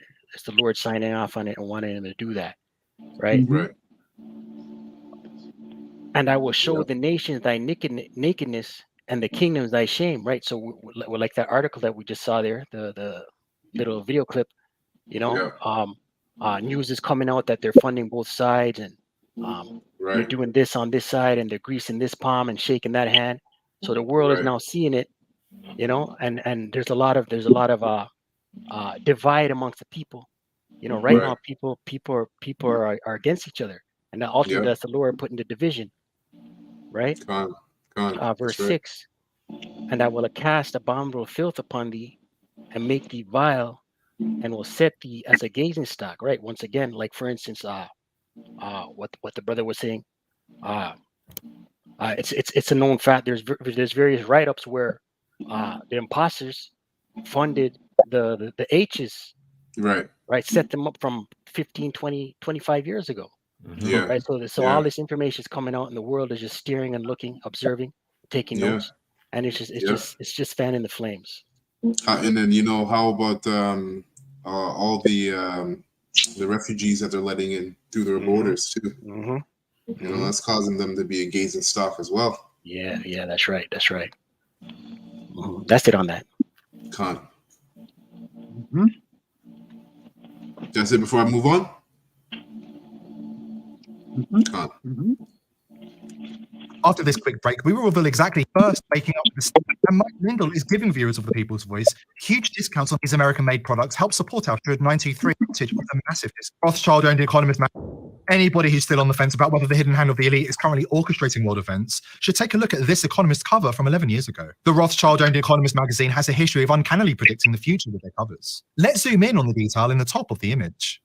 signing off on it and wanting them to do that. Right. Right. And I will show the nations thy nakedness and the kingdoms thy shame. Right. So we're like that article that we just saw there, the little video clip, news is coming out that they're funding both sides and they're doing this on this side and they're greasing this palm and shaking that hand. So the world is now seeing it, and there's a lot of divide amongst the people. Right now people are against each other, and that ultimately that's the Lord putting the division. Right. Verse 6. And I will cast abominable filth upon thee, and make thee vile, and will set thee as a gazing stock. Right. Once again, like for instance, what the brother was saying, it's a known fact. There's various write-ups where the imposters funded the H's, right, set them up from 15, 20, 25 years ago. Right. So all this information is coming out, and the world is just staring and looking, observing, taking notes, and it's just fanning the flames. And then how about all the refugees that they're letting in through their borders too? That's causing them to be a gazing stock as well. Yeah, that's right. That's it on that. Khan. That's it before I move on? Khan. After this quick break, we will reveal exactly first making up this. And Mike Lindell is giving viewers of the People's Voice huge discounts on these American-made products. Help support our 923 advantage with a massive discount. Rothschild-owned Economist. Anybody who's still on the fence about whether the hidden hand of the elite is currently orchestrating world events should take a look at this Economist cover from 11 years ago. The Rothschild-owned Economist magazine has a history of uncannily predicting the future with their covers. Let's zoom in on the detail in the top of the image.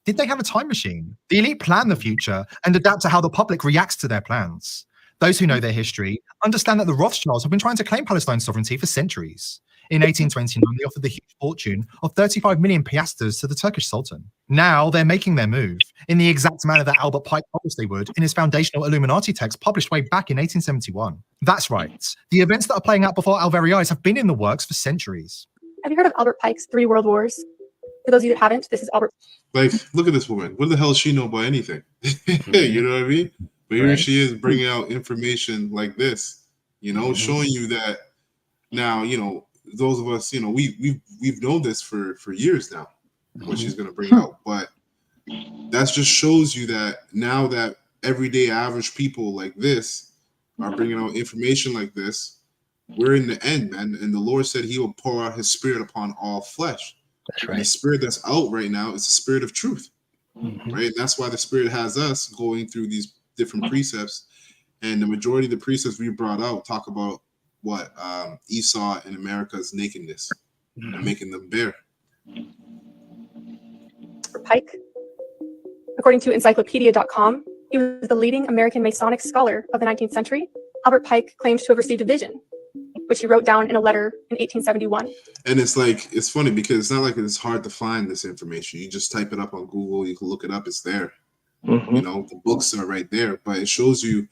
Did they have a time machine? The elite plan the future and adapt to how the public reacts to their plans. Those who know their history understand that the Rothschilds have been trying to claim Palestine's sovereignty for centuries. In 1829, they offered the huge fortune of 35 million piastres to the Turkish Sultan. Now they're making their move in the exact manner that Albert Pike promised they would in his foundational Illuminati text published way back in 1871. That's right. The events that are playing out before our very eyes have been in the works for centuries. Have you heard of Albert Pike's 3 World Wars? For those of you that haven't, this is Albert. Like, look at this woman. What the hell does she know about anything? You know what I mean? But here she is bringing out information like this, you know, showing you that now, you know, those of us, you know, we've known this for years now, what she's going to bring out. But that just shows you that now that everyday average people like this are bringing out information like this, we're in the end, man. And the Lord said he will pour out his spirit upon all flesh. That's right. And the spirit that's out right now is the spirit of truth, right? And that's why the spirit has us going through these different precepts. And the majority of the precepts we brought out talk about what Esau and America's nakedness and making them bare. Pike. According to encyclopedia.com, he was the leading American Masonic scholar of the 19th century. Albert Pike claims to have received a vision, which he wrote down in a letter in 1871. And it's like, it's funny because it's not like it's hard to find this information. You just type it up on Google, you can look it up, it's there. You know, the books are right there, but it shows you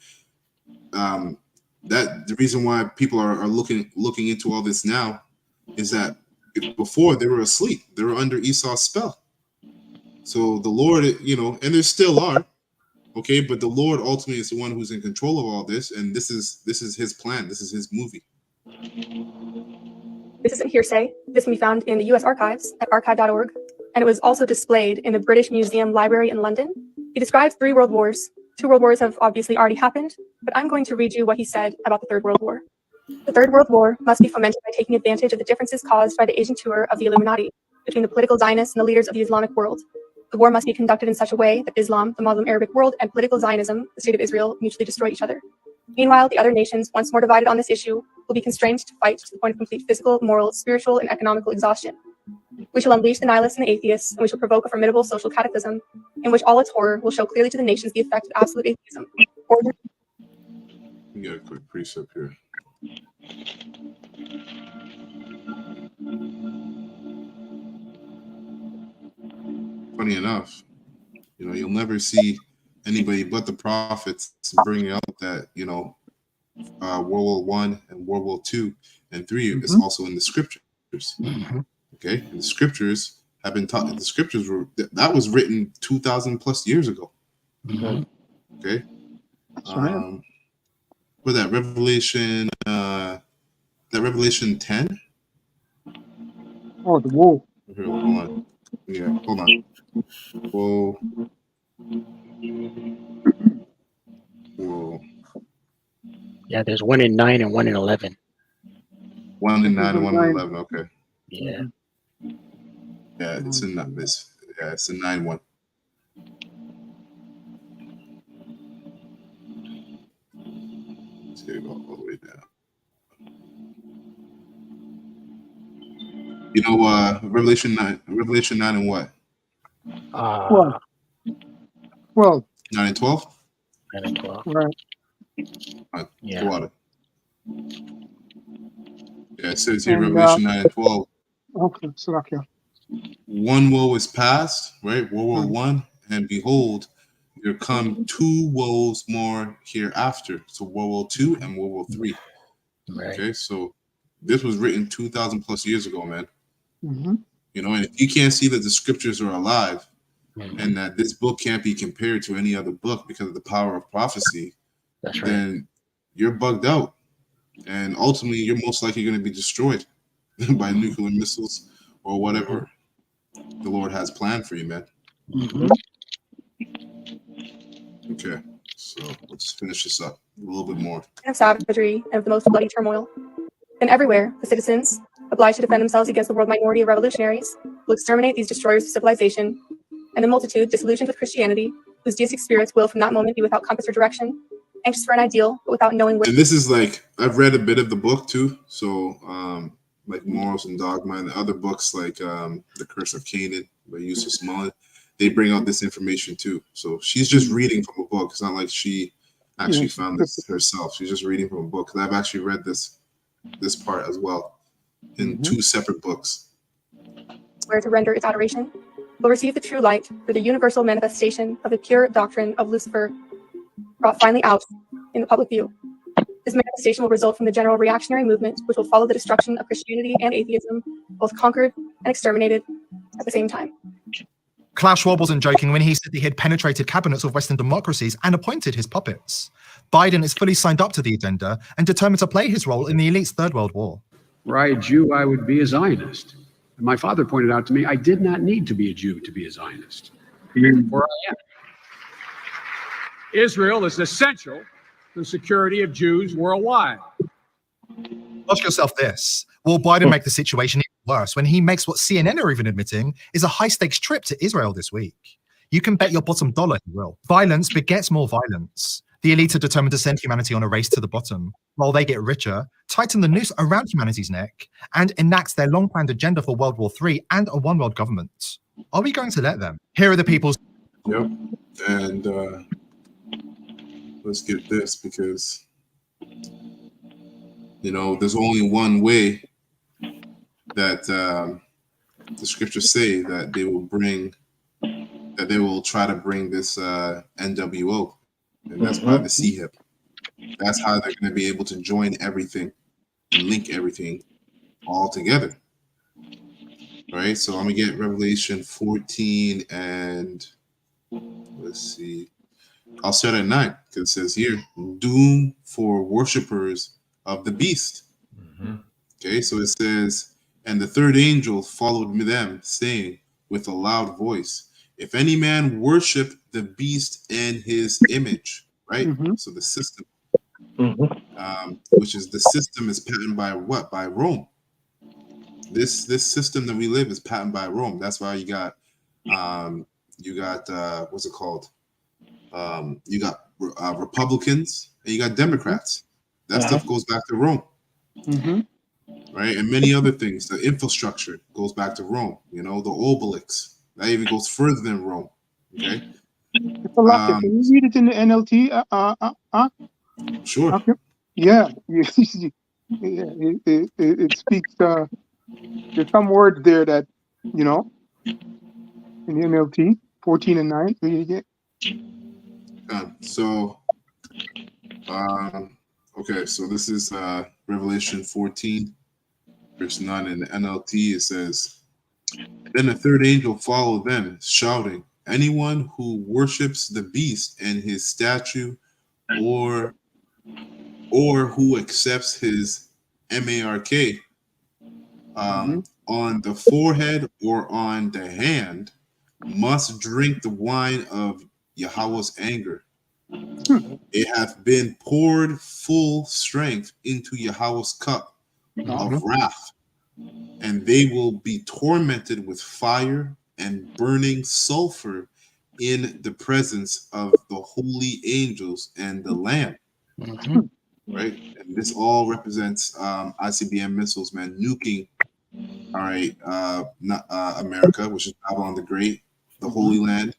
that the reason why people are looking into all this now is that before they were asleep, they were under Esau's spell. So the Lord, you know, and there still are, okay, but the Lord ultimately is the one who's in control of all this, and this is his plan, this is his movie. This isn't hearsay. This can be found in the U.S. archives at archive.org, and it was also displayed in the British Museum Library in London. He describes 3 world wars. 2 world wars have obviously already happened, but I'm going to read you what he said about the 3rd World War. The 3rd World War must be fomented by taking advantage of the differences caused by the Asian tour of the Illuminati between the political Zionists and the leaders of the Islamic world. The war must be conducted in such a way that Islam, the Muslim Arabic world, and political Zionism, the state of Israel, mutually destroy each other. Meanwhile, the other nations, once more divided on this issue, will be constrained to fight to the point of complete physical, moral, spiritual, and economical exhaustion. We shall unleash the nihilists and the atheists, and we shall provoke a formidable social cataclysm, in which all its horror will show clearly to the nations the effect of absolute atheism. We got a quick precept here. Funny enough, you know, you'll never see anybody but the prophets bring out that, you know, World War I and World War II and III is also in the scriptures. Okay, and the scriptures have been taught. The scriptures were that was written 2,000 plus years ago. Okay, for that Revelation, that Revelation 10. Oh, the wool. Here, hold on. Yeah, hold on. Whoa. Whoa. Yeah, there's 1 in 9 and 1 in 11. 1 in 9 and 1 in 11. Okay. Yeah. Yeah, it's in this. Yeah, it's a 9-1. So you go all the way down. You know, Revelation 9 and what? 12. 9 and 12. 9 and 12. Right. Yeah. Water. Yeah, it says here, And, Revelation 9 and 12. Okay, Slovakia. 1 woe is past, right? World War I, and behold, there come 2 woes more hereafter. So World War II and World War III. Right. Okay, so this was written 2,000 plus years ago, man. You know, and if you can't see that the scriptures are alive and that this book can't be compared to any other book because of the power of prophecy, that's right, then you're bugged out. And ultimately, you're most likely going to be destroyed by nuclear missiles or whatever the Lord has planned for you, man. Okay, so let's finish this up a little bit more. Of savagery and of the most bloody turmoil. And everywhere, the citizens, obliged to defend themselves against the world minority of revolutionaries, will exterminate these destroyers of civilization, and the multitude, disillusioned with Christianity, whose deistic spirits will from that moment be without compass or direction, anxious for an ideal, but without knowing where. And this is like, I've read a bit of the book too, so like Morals and Dogma and the other books like The Curse of Canaan by Eustace Mullen, they bring out this information too. So she's just reading from a book. It's not like she actually found this herself. She's just reading from a book. Because I've actually read this part as well in two separate books. Where to render its adoration, will receive the true light for the universal manifestation of the pure doctrine of Lucifer brought finally out in the public view. This manifestation will result from the general reactionary movement, which will follow the destruction of Christianity and atheism, both conquered and exterminated at the same time. Klaus Schwab wasn't joking when he said he had penetrated cabinets of Western democracies and appointed his puppets. Biden is fully signed up to the agenda and determined to play his role in the elite's Third World War. Were I a Jew, I would be a Zionist. And my father pointed out to me, I did not need to be a Jew to be a Zionist. Where I am. Israel is essential to the security of Jews worldwide. Ask yourself this: will Biden make the situation even worse when he makes what CNN are even admitting is a high-stakes trip to Israel this week? You can bet your bottom dollar he will. Violence begets more violence. The elite are determined to send humanity on a race to the bottom, while they get richer, tighten the noose around humanity's neck, and enact their long-planned agenda for World War III and a one-world government. Are we going to let them? Here are the people's... Yep. And let's get this, because, you know, there's only one way that the scriptures say that they will try to bring this NWO. And that's by the C-hip. That's how they're going to be able to join everything and link everything all together. All right, so I'm going to get Revelation 14 and let's see. I'll start at 9 because it says here, doom for worshipers of the beast. Okay, so it says, and the third angel followed them, saying with a loud voice, if any man worship the beast and his image, right? So the system, which is the system is patented by what? By Rome. This system that we live is patented by Rome. That's why you got what's it called? You got Republicans and you got Democrats. That stuff goes back to Rome. Right? And many other things. The infrastructure goes back to Rome. You know, the obelisk. That even goes further than Rome. Okay. It's a lot. Can you read it in the NLT? Sure. Okay. Yeah. It speaks. There's some words there that, you know, in the NLT 14 and 9. Read it again. Okay. So this is Revelation 14, verse 9 in the NLT. It says, then the third angel followed them, shouting, anyone who worships the beast and his statue, or who accepts his mark on the forehead or on the hand, must drink the wine of Yahweh's anger. It hath been poured full strength into Yahweh's cup of wrath. And they will be tormented with fire and burning sulfur in the presence of the holy angels and the Lamb. Right? And this all represents ICBM missiles, man, nuking, all right, not America, which is Babylon the Great, the Holy Land,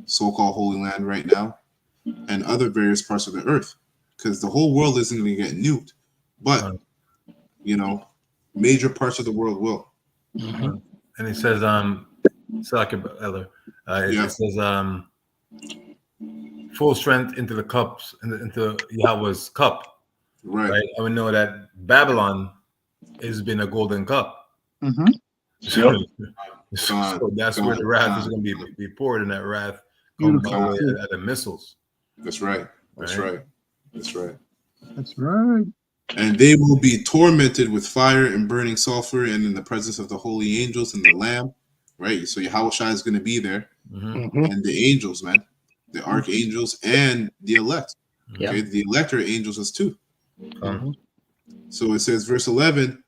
so-called Holy Land right now, and other various parts of the earth. Because the whole world isn't going to get nuked. But, you know, major parts of the world will. And it says, it says, full strength into the cups, into Yahweh's cup. Right. And we know that Babylon has been a golden cup. So that's where the wrath is going to be poured, and that wrath comes by way of the missiles. That's right. That's right. That's right. That's right. And they will be tormented with fire and burning sulfur, and in the presence of the holy angels and the Lamb, right? So Yahweh Shai is going to be there, and the angels, man, the archangels and the elect. Okay, the elect are angels as too. So it says, verse 11,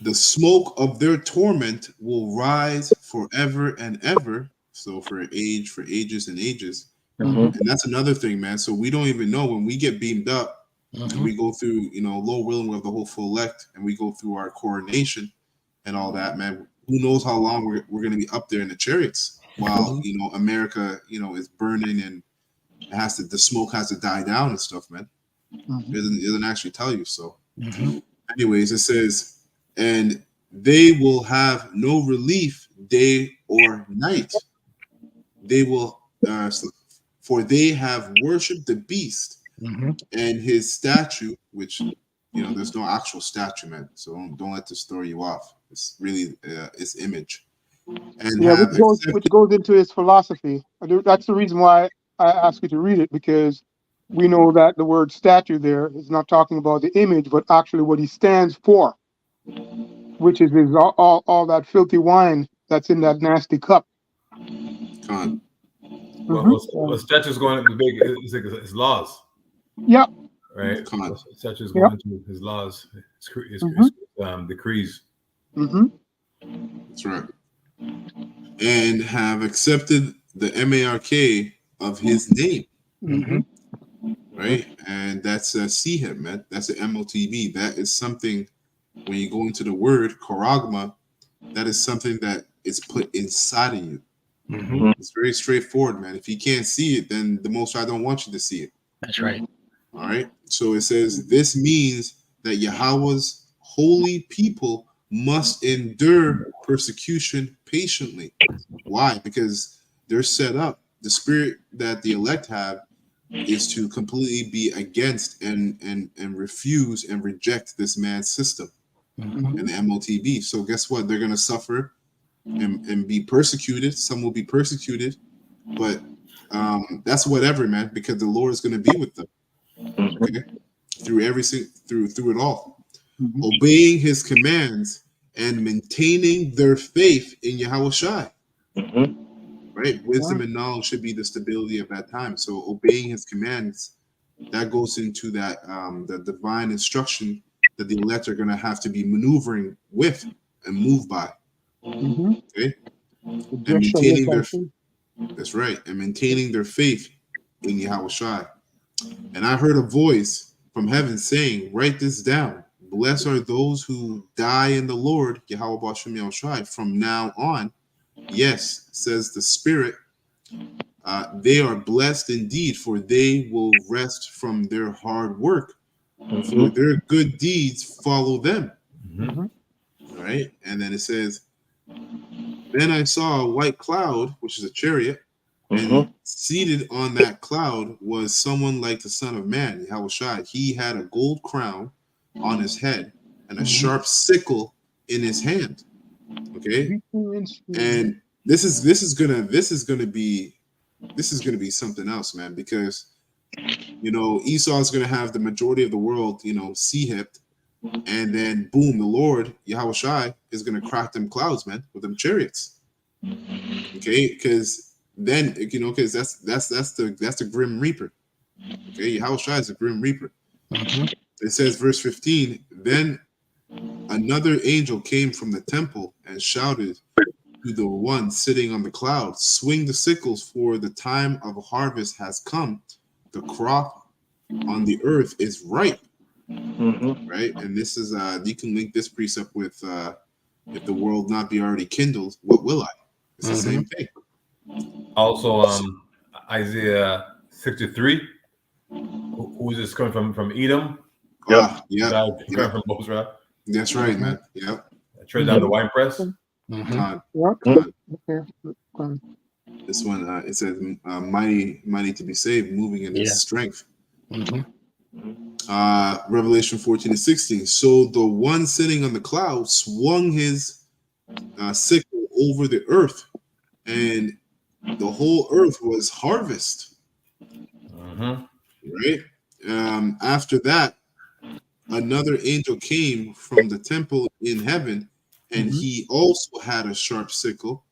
the smoke of their torment will rise forever and ever. So for ages and ages. And that's another thing, man. So we don't even know when we get beamed up. And we go through, you know, Lord willing, we have the whole full elect, and we go through our coronation and all that, man. Who knows how long we're going to be up there in the chariots while, you know, America, you know, is burning and, the smoke has to die down and stuff, man. It doesn't actually tell you. So anyways, it says, and they will have no relief day or night. They will for they have worshipped the beast and his statue, which there's no actual statue, man. So don't let this throw you off. It's really its image. And which goes into his philosophy. That's the reason why I ask you to read it, because we know that the word statue there is not talking about the image, but actually what he stands for, which is all that filthy wine that's in that nasty cup. Well, statues going to big his laws. Yep. Right. Statues going into his laws, his decrees. That's right. And have accepted the mark of his name. Right, and that's CHIP, man. That's an MOTB. That is something, when you go into the word charagma, that is something that is put inside of you. It's very straightforward, man. If you can't see it, then the Most High don't want you to see it. That's right. All right. So it says this means that Yahweh's holy people must endure persecution patiently. Why? Because they're set up. The spirit that the elect have is to completely be against and refuse and reject this man's system and the MOTB. So guess what? They're going to suffer and be persecuted. Some will be persecuted, but that's whatever, man, because the Lord is going to be with them. Okay? Through it all. Obeying his commands and maintaining their faith in Yahweh Shai. Right? Wisdom and knowledge should be the stability of that time. So obeying his commands, that goes into that the divine instruction that the elect are going to have to be maneuvering with and move by. Okay? And maintaining that's right. And maintaining their faith in Yahweh Shai. And I heard a voice from heaven saying, write this down. Blessed are those who die in the Lord, Yahweh Bashem Yahweh Shai, from now on. Yes, says the Spirit, they are blessed indeed, for they will rest from their hard work. For their good deeds follow them. All right. And then it says, then I saw a white cloud, which is a chariot, and seated on that cloud was someone like the Son of Man, Yahweh Shai. He had a gold crown on his head and a sharp sickle in his hand. Okay, and this is gonna be something else, man, because Esau is gonna have the majority of the world, C-hipped, and then boom, the Lord Yahweh Shai is gonna crack them clouds, man, with them chariots. Okay, because then because that's the Grim Reaper. Okay, Yahweh Shai is the Grim Reaper. It says, verse 15, then another angel came from the temple and shouted to the one sitting on the cloud, swing the sickles, for the time of harvest has come. The crop on the earth is ripe. Right? And this is, you can link this precept with, if the world not be already kindled, what will I? It's the same thing. Also, Isaiah 63, who is this coming from Edom? Yeah. Coming from Bosra. That's right, man. Yep. Tread down the wine press. This one, it says, mighty to be saved, moving in his strength. Revelation 14:16. So the one sitting on the cloud swung his sickle over the earth, and the whole earth was harvest. Right? After that, another angel came from the temple in heaven, and he also had a sharp sickle.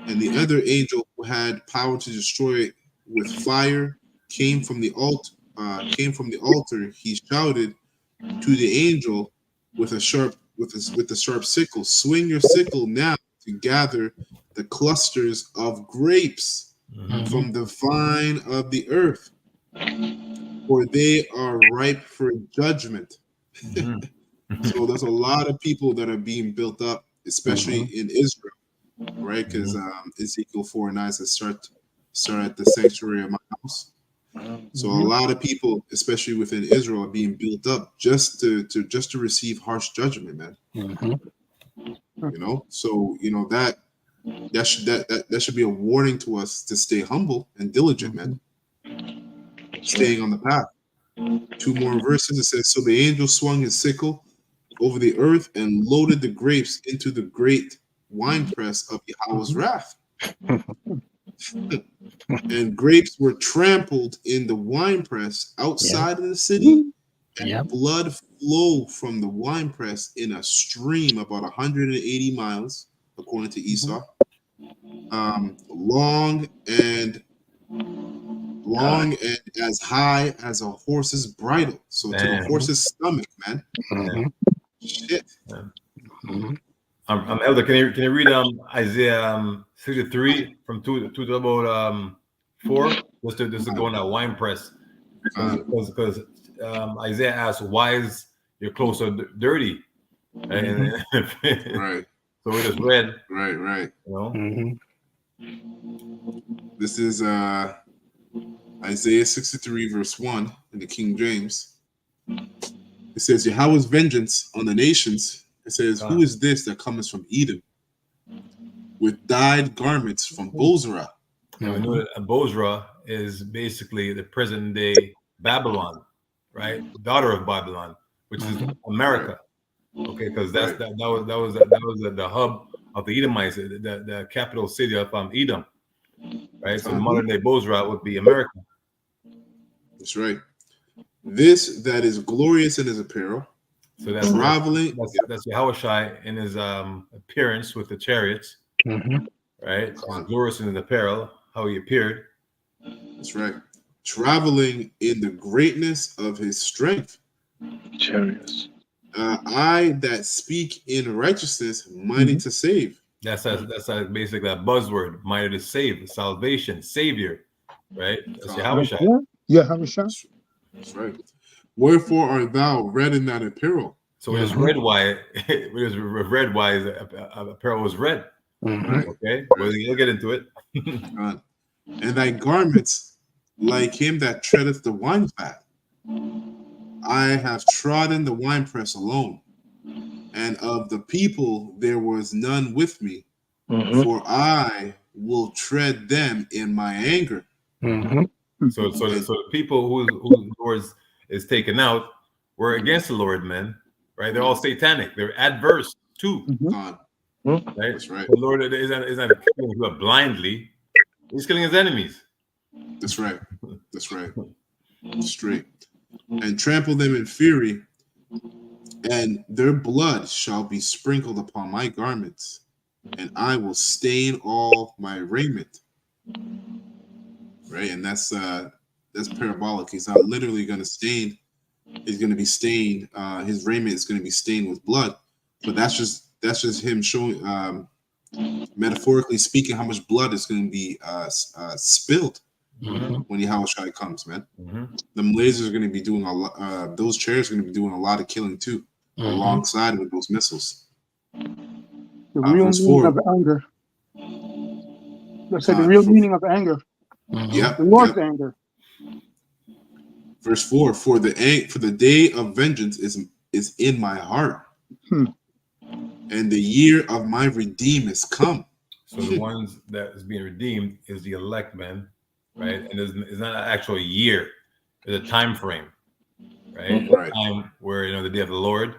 And the other angel who had power to destroy with fire came from the altar. He shouted to the angel with the sharp sickle, swing your sickle now to gather the clusters of grapes from the vine of the earth, for they are ripe for judgment. So there's a lot of people that are being built up, especially in Israel, right? Because Ezekiel 4:9 says, start at the sanctuary of my house. So a lot of people, especially within Israel, are being built up just to receive harsh judgment, man. You know, so you know that should be a warning to us to stay humble and diligent, man. Staying on the path. 2 more verses. It says, "So the angel swung his sickle over the earth and loaded the grapes into the great winepress of Yahweh's wrath. And grapes were trampled in the winepress outside of the city, and blood flowed from the winepress in a stream about 180 miles, according to Esau, long and as high as a horse's bridle." So to the horse's stomach, man. Shit. Elder, can you read Isaiah 63 from 2 to about 4, just to go in that wine press, because Isaiah asks, "Why is your clothes so dirty?" And, Right. So we just read. Right. You know. This is Isaiah 63 verse 1 in the King James. It says, "Yahweh's vengeance on the nations." It says, "Who is this that cometh from Edom with dyed garments from Bozrah?" Now we know that Bozrah is basically the present day Babylon, right? Daughter of Babylon, which is America. Okay, because that was the hub of the Edomites, the capital city of Edom, right? So the modern day Bozrah would be America. That's right. "This that is glorious in his apparel." So that's traveling. That's Yahushai in his appearance with the chariots, right? Glorious in his apparel, how he appeared. That's right. "Traveling in the greatness of his strength." Chariots. "I that speak in righteousness, mighty to save." That's basically a buzzword, mighty to save, salvation, savior, right? That's Yahushai. Yahushua. That's right. "Wherefore art thou red in that apparel?" So we just read why. We just read why his apparel was red. Okay, we'll get into it. "And thy garments like him that treadeth the wine vat. I have trodden the winepress alone, and of the people there was none with me, for I will tread them in my anger." So the people whose Lord is taken out were against the Lord, man. Right? They're all satanic. They're adverse too. Right? That's right. The Lord is not killing blindly. He's killing his enemies. That's right. That's right. Straight. "And trample them in fury, and their blood shall be sprinkled upon my garments, and I will stain all my raiment." Right, and that's parabolic. He's not literally going to stain. He's going to be stained. His raiment is going to be stained with blood, but that's just him showing, metaphorically speaking, how much blood is going to be spilled when Yahushua comes, man. Them lasers are going to be doing a lot. Those chairs are going to be doing a lot of killing too, alongside with those missiles. The real meaning of anger. Let's say the real meaning of anger. Yeah, the Lord's anger. Verse 4: "For the day of vengeance is in my heart, and the year of my redeem is come." So the ones that is being redeemed is the elect, man, right? And it's not an actual year; it's a time frame, right? Right. A time where the day of the Lord is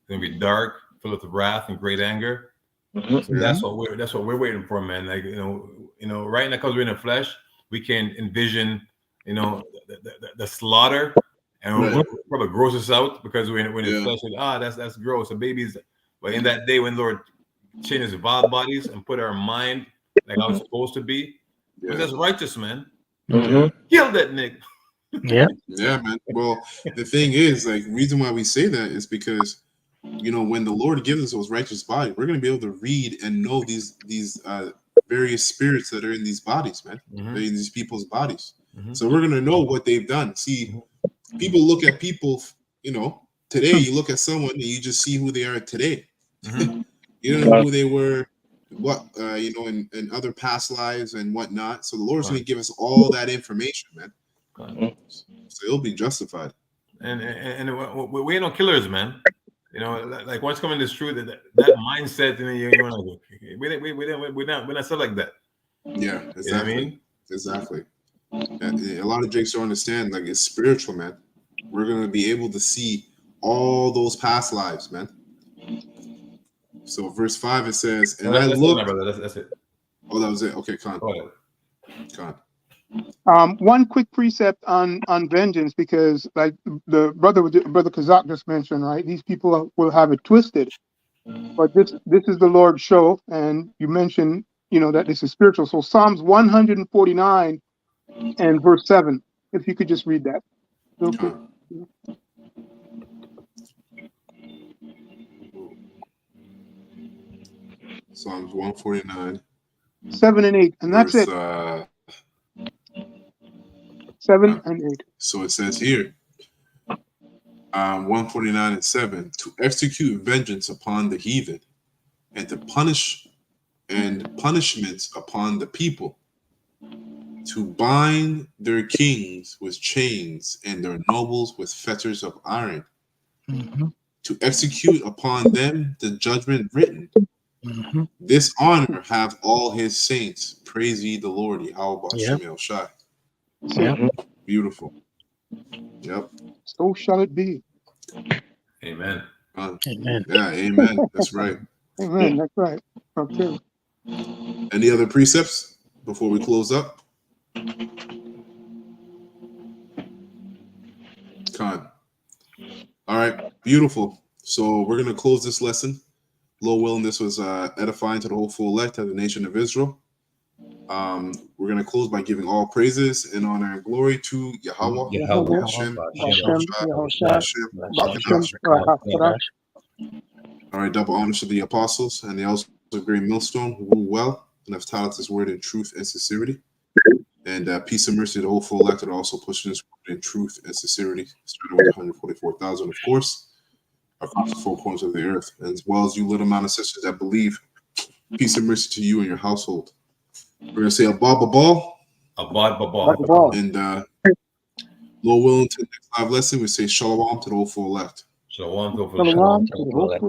going to be dark, filled with wrath and great anger. So that's what we're waiting for, man. Like right now, because we're in the flesh, we can envision, the slaughter, and we'll probably gross us out because we're in the flesh. That's gross. The babies, but in that day when Lord changed his vile bodies and put our mind like how it's supposed to be, that's righteous, man. Kill that nigga. Yeah, man. Well, the thing is, like, reason why we say that is because, when the Lord gives us those righteous bodies, we're going to be able to read and know these various spirits that are in these bodies, man, in these people's bodies. So we're going to know what they've done. See, people look at people, today. You look at someone and you just see who they are today. You don't know who they were, what in other past lives and whatnot. So the Lord's going to give us all that information, man. So it'll be justified. And we ain't no killers, man. You know, like once coming this truth, that mindset, you're like, we're not stuff like that. Yeah, exactly. You know what I mean? Exactly. And a lot of Jakes don't understand, like, it's spiritual, man. We're gonna be able to see all those past lives, man. So verse 5 it says, and I looked. That's it. Oh, that was it. Okay, Khan. Khan. One quick precept on vengeance, because like the brother Kazak just mentioned, right? These people will have it twisted. But this is the Lord's show, and you mentioned, that this is spiritual. So Psalms 149 and verse 7. If you could just read that. Okay. Psalms 149. 7 and 8, and that's it. 7 and 8. So it says here, 149 and 7, to execute vengeance upon the heathen, and to punish and punishments upon the people, to bind their kings with chains and their nobles with fetters of iron, to execute upon them the judgment written. This honor have all his saints. Praise ye the Lord, Yahweh Shem El Shai. Beautiful. Yep. So shall it be. Amen. Amen. Yeah, amen. That's right. Amen. That's right. Okay. Any other precepts before we close up? Khan. All right. Beautiful. So we're going to close this lesson. Lord willing, this was edifying to the whole full elect of the nation of Israel. We're going to close by giving all praises and honor and glory to Yahweh. All right, double honors to the apostles and the elders of great millstone who rule well and have taught us his word in truth and sincerity. And peace and mercy to the whole full elect that are also pushing this word in truth and sincerity, starting with 144,000, of course, across the four corners of the earth, as well as you little amount of sisters that believe. Peace and mercy to you and your household. We're going to say Abba Babal. And Lord willing, to the next live lesson, we say Shalom to the whole full elect. Shalom to the whole elect.